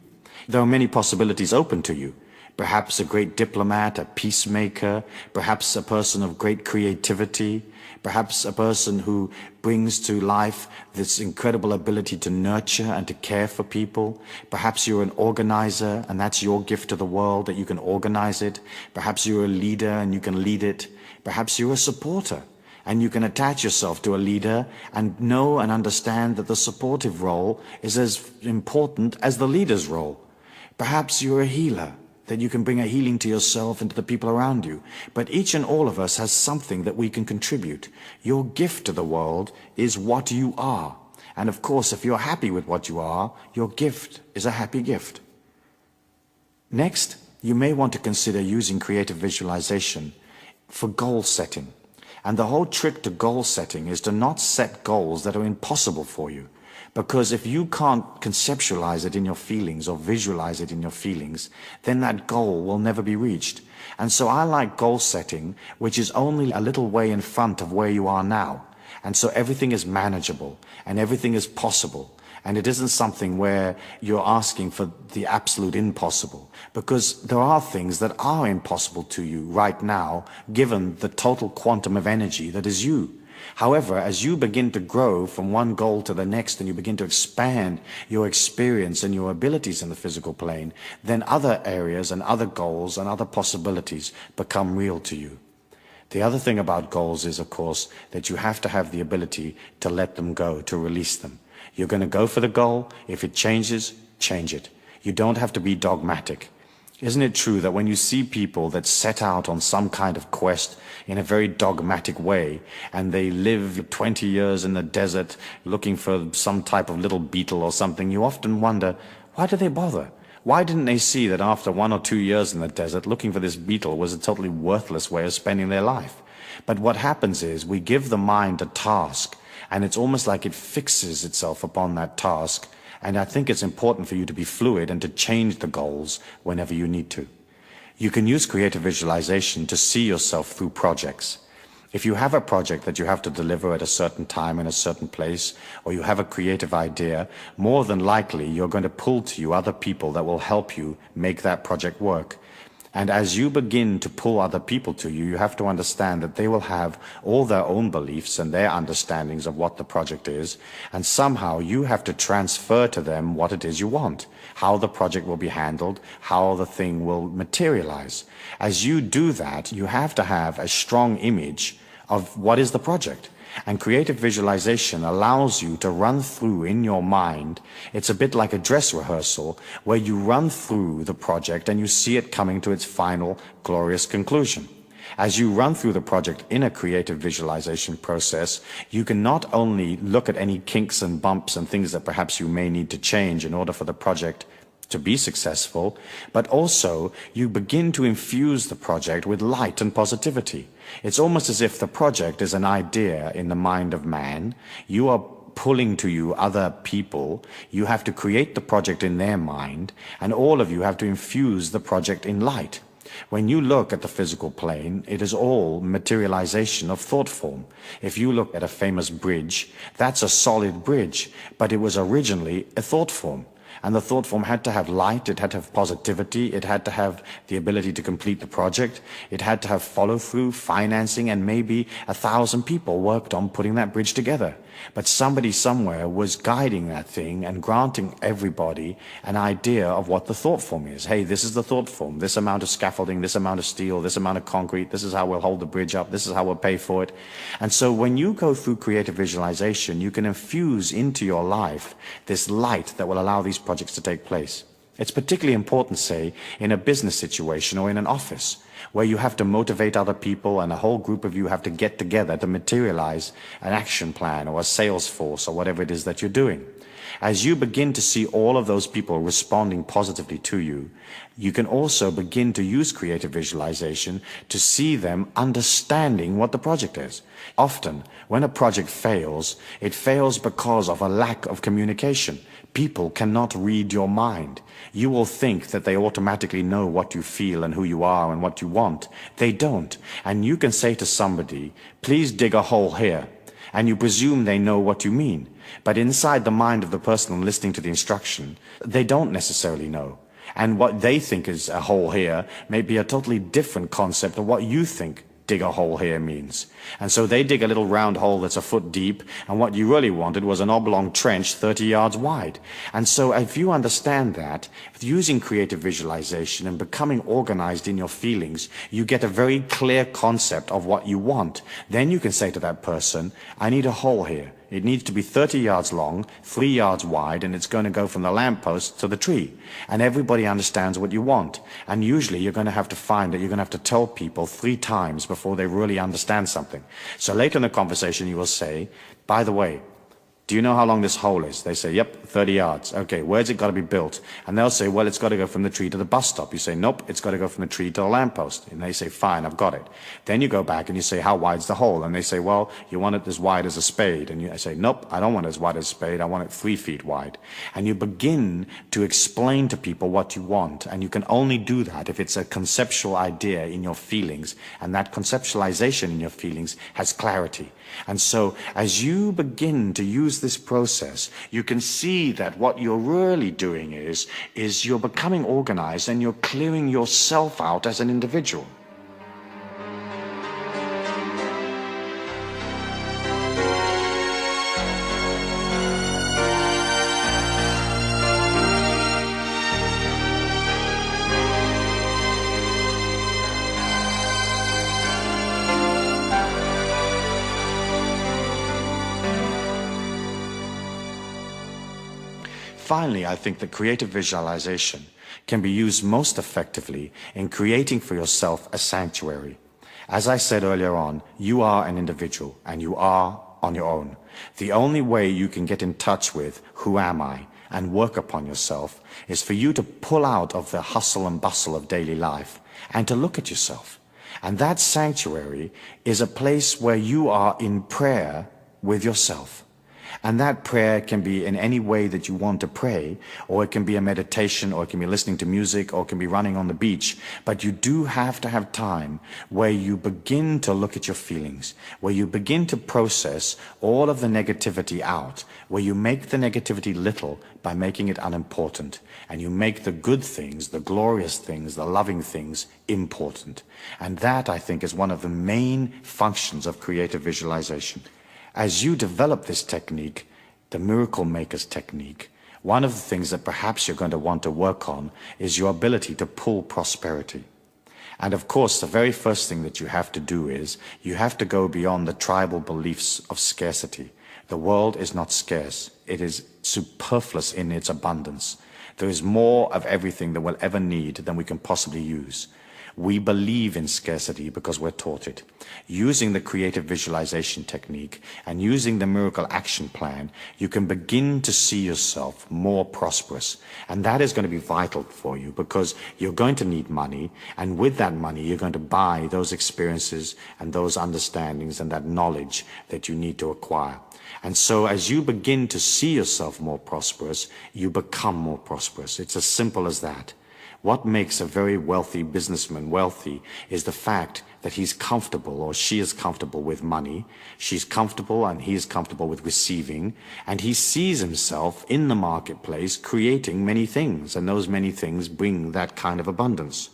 There are many possibilities open to you. Perhaps a great diplomat, a peacemaker, perhaps a person of great creativity, perhaps a person who brings to life this incredible ability to nurture and to care for people. Perhaps you're an organizer and that's your gift to the world, that you can organize it. Perhaps you're a leader and you can lead it. Perhaps you're a supporter and you can attach yourself to a leader and know and understand that the supportive role is as important as the leader's role. Perhaps you're a healer, that you can bring a healing to yourself and to the people around you. But each and all of us has something that we can contribute. Your gift to the world is what you are. And of course, if you're happy with what you are, your gift is a happy gift. Next, you may want to consider using creative visualization for goal setting. And the whole trick to goal setting is to not set goals that are impossible for you. Because if you can't conceptualize it in your feelings or visualize it in your feelings, then that goal will never be reached. And so I like goal setting, which is only a little way in front of where you are now. And so everything is manageable and everything is possible. And it isn't something where you're asking for the absolute impossible, because there are things that are impossible to you right now, given the total quantum of energy that is you. However, as you begin to grow from one goal to the next and you begin to expand your experience and your abilities in the physical plane, then other areas and other goals and other possibilities become real to you. The other thing about goals is, of course, that you have to have the ability to let them go, to release them. You're going to go for the goal. If it changes, change it. You don't have to be dogmatic. Isn't it true that when you see people that set out on some kind of quest in a very dogmatic way, and they live 20 years in the desert looking for some type of little beetle or something, you often wonder, why do they bother? Why didn't they see that after 1 or 2 years in the desert, looking for this beetle was a totally worthless way of spending their life? But what happens is we give the mind a task, and it's almost like it fixes itself upon that task. And I think it's important for you to be fluid and to change the goals whenever you need to. You can use creative visualization to see yourself through projects. If you have a project that you have to deliver at a certain time in a certain place, or you have a creative idea, more than likely you're going to pull to you other people that will help you make that project work. And as you begin to pull other people to you, you have to understand that they will have all their own beliefs and their understandings of what the project is, and somehow you have to transfer to them what it is you want, how the project will be handled, how the thing will materialize. As you do that, you have to have a strong image of what is the project. And creative visualization allows you to run through in your mind. It's a bit like a dress rehearsal where you run through the project and you see it coming to its final glorious conclusion. As you run through the project in a creative visualization process, you can not only look at any kinks and bumps and things that perhaps you may need to change in order for the project to be successful, but also you begin to infuse the project with light and positivity. It's almost as if the project is an idea in the mind of man. You are pulling to you other people. You have to create the project in their mind, and all of you have to infuse the project in light. When you look at the physical plane, it is all materialization of thought form. If you look at a famous bridge, that's a solid bridge, but it was originally a thought form. And the thought form had to have light, it had to have positivity, it had to have the ability to complete the project, it had to have follow-through, financing, and maybe 1,000 people worked on putting that bridge together. But somebody somewhere was guiding that thing and granting everybody an idea of what the thought form is. Hey, this is the thought form, this amount of scaffolding, this amount of steel, this amount of concrete, this is how we'll hold the bridge up, this is how we'll pay for it. And so when you go through creative visualization, you can infuse into your life this light that will allow these projects to take place. It's particularly important, say, in a business situation or in an office, where you have to motivate other people and a whole group of you have to get together to materialize an action plan or a sales force or whatever it is that you're doing. As you begin to see all of those people responding positively to you, you can also begin to use creative visualization to see them understanding what the project is. Often, when a project fails, it fails because of a lack of communication. People cannot read your mind. You will think that they automatically know what you feel and who you are and what you want. They don't. And you can say to somebody, please dig a hole here. And you presume they know what you mean. But inside the mind of the person listening to the instruction, they don't necessarily know. And what they think is a hole here may be a totally different concept of what you think dig a hole here means. And so they dig a little round hole that's a foot deep, and what you really wanted was an oblong trench 30 yards wide. And so if you understand that, using creative visualization and becoming organized in your feelings, you get a very clear concept of what you want. Then you can say to that person, I need a hole here. It needs to be 30 yards long, 3 yards wide, and it's going to go from the lamppost to the tree. And everybody understands what you want. And usually you're going to have to find that you're going to have to tell people 3 times before they really understand something. So later in the conversation you will say, by the way, do you know how long this hole is? They say, yep, 30 yards. Okay, where's it got to be built? And they'll say, well, it's got to go from the tree to the bus stop. You say, nope, it's got to go from the tree to the lamppost. And they say, fine, I've got it. Then you go back and you say, how wide's the hole? And they say, well, you want it as wide as a spade. And I say, nope, I don't want it as wide as a spade. I want it 3 feet wide. And you begin to explain to people what you want. And you can only do that if it's a conceptual idea in your feelings. And that conceptualization in your feelings has clarity. And so as you begin to use this process, you can see that what you're really doing is you're becoming organized and you're clearing yourself out as an individual. Finally, I think that creative visualization can be used most effectively in creating for yourself a sanctuary. As I said earlier on, you are an individual and you are on your own. The only way you can get in touch with who am I and work upon yourself is for you to pull out of the hustle and bustle of daily life and to look at yourself. And that sanctuary is a place where you are in prayer with yourself. And that prayer can be in any way that you want to pray, or it can be a meditation, or it can be listening to music, or it can be running on the beach. But you do have to have time where you begin to look at your feelings, where you begin to process all of the negativity out, where you make the negativity little by making it unimportant, and you make the good things, the glorious things, the loving things important. And that, I think, is one of the main functions of creative visualization. As you develop this technique, the Miracle Maker's technique, one of the things that perhaps you're going to want to work on is your ability to pull prosperity. And of course, the very first thing that you have to do is you have to go beyond the tribal beliefs of scarcity. The world is not scarce. It is superfluous in its abundance. There is more of everything that we'll ever need than we can possibly use. We believe in scarcity because we're taught it. Using the creative visualization technique and using the miracle action plan, you can begin to see yourself more prosperous. And that is going to be vital for you because you're going to need money. And with that money, you're going to buy those experiences and those understandings and that knowledge that you need to acquire. And so as you begin to see yourself more prosperous, you become more prosperous. It's as simple as that. What makes a very wealthy businessman wealthy is the fact that he's comfortable or she is comfortable with money. She's comfortable and he is comfortable with receiving. And he sees himself in the marketplace creating many things. And those many things bring that kind of abundance.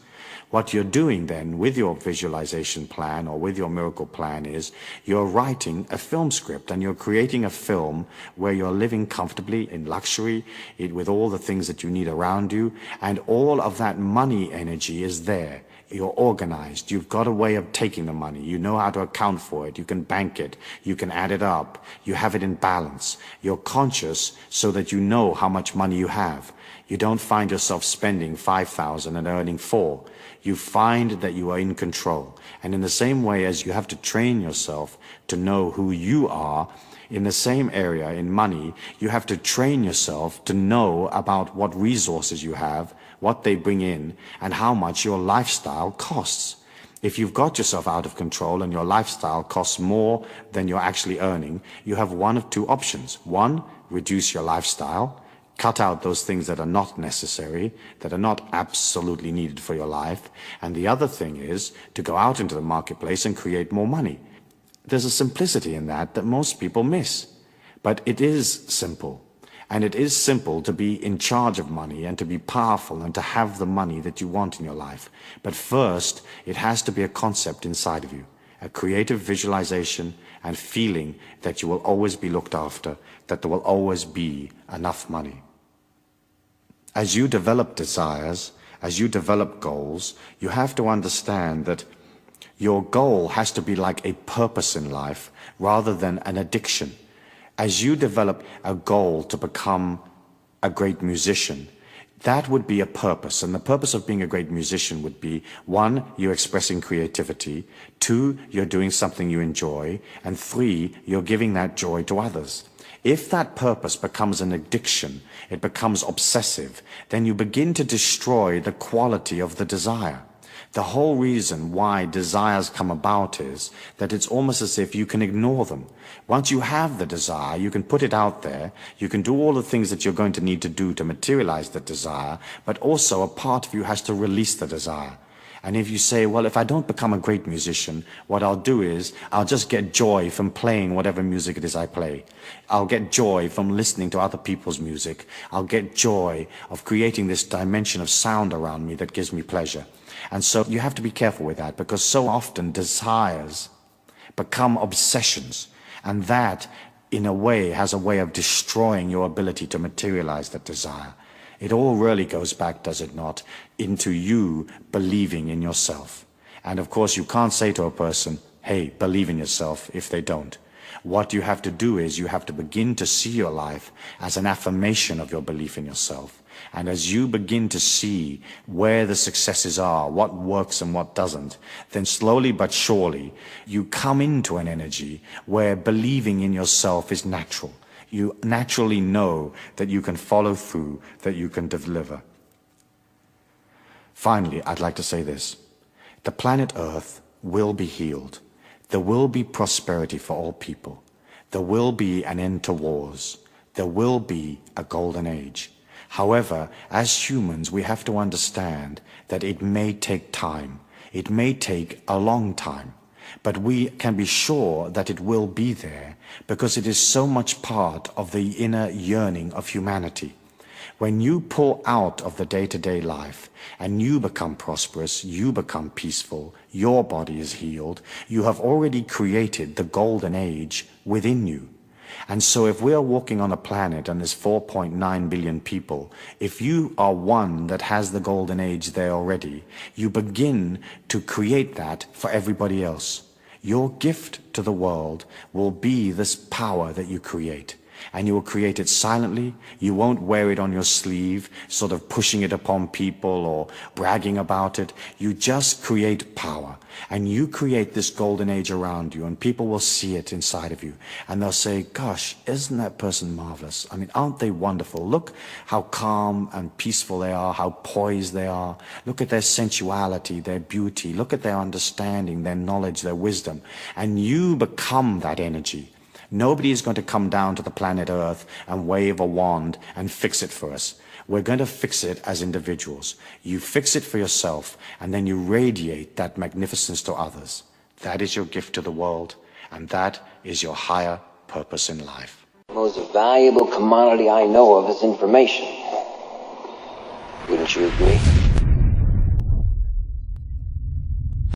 What you're doing then with your visualization plan or with your miracle plan is you're writing a film script and you're creating a film where you're living comfortably in luxury with all the things that you need around you, and all of that money energy is there. You're organized. You've got a way of taking the money. You know how to account for it. You can bank it. You can add it up. You have it in balance. You're conscious so that you know how much money you have. You don't find yourself spending 5,000 and earning 4. You find that you are in control. And in the same way as you have to train yourself to know who you are, in the same area in money, you have to train yourself to know about what resources you have, what they bring in, and how much your lifestyle costs. If you've got yourself out of control and your lifestyle costs more than you're actually earning, you have one of two options. One, reduce your lifestyle. Cut out those things that are not necessary, that are not absolutely needed for your life. And the other thing is to go out into the marketplace and create more money. There's a simplicity in that most people miss. But it is simple. And it is simple to be in charge of money and to be powerful and to have the money that you want in your life. But first, it has to be a concept inside of you. A creative visualization and feeling that you will always be looked after, that there will always be enough money. As you develop desires, as you develop goals, you have to understand that your goal has to be like a purpose in life rather than an addiction. As you develop a goal to become a great musician, that would be a purpose. And the purpose of being a great musician would be, 1, you're expressing creativity, 2, you're doing something you enjoy, and 3, you're giving that joy to others. If that purpose becomes an addiction, it becomes obsessive, then you begin to destroy the quality of the desire. The whole reason why desires come about is that it's almost as if you can ignore them. Once you have the desire, you can put it out there, you can do all the things that you're going to need to do to materialize the desire, but also a part of you has to release the desire. And if you say, well, if I don't become a great musician, what I'll do is I'll just get joy from playing whatever music it is I play. I'll get joy from listening to other people's music. I'll get joy of creating this dimension of sound around me that gives me pleasure. And so you have to be careful with that, because so often desires become obsessions. And that, in a way, has a way of destroying your ability to materialize that desire. It all really goes back, does it not, into you believing in yourself. And of course, you can't say to a person, hey, believe in yourself, if they don't. What you have to do is you have to begin to see your life as an affirmation of your belief in yourself. And as you begin to see where the successes are, what works and what doesn't, then slowly but surely, you come into an energy where believing in yourself is natural. You naturally know that you can follow through, that you can deliver. Finally, I'd like to say this. The planet Earth will be healed. There will be prosperity for all people. There will be an end to wars. There will be a golden age. However, as humans, we have to understand that it may take time. It may take a long time. But we can be sure that it will be there because it is so much part of the inner yearning of humanity. When you pull out of the day-to-day life and you become prosperous, you become peaceful, your body is healed, you have already created the golden age within you. And so if we're walking on a planet and there's 4.9 billion people, if you are one that has the golden age there already, you begin to create that for everybody else. Your gift to the world will be this power that you create. And you will create it silently. You won't wear it on your sleeve, sort of pushing it upon people or bragging about it. You just create power. And you create this golden age around you, and people will see it inside of you. And they'll say, gosh, isn't that person marvelous? I mean, aren't they wonderful? Look how calm and peaceful they are, how poised they are. Look at their sensuality, their beauty. Look at their understanding, their knowledge, their wisdom. And you become that energy. Nobody is going to come down to the planet Earth and wave a wand and fix it for us. We're going to fix it as individuals. You fix it for yourself, and then you radiate that magnificence to others. That is your gift to the world, and that is your higher purpose in life. The most valuable commodity I know of is information. Wouldn't you agree?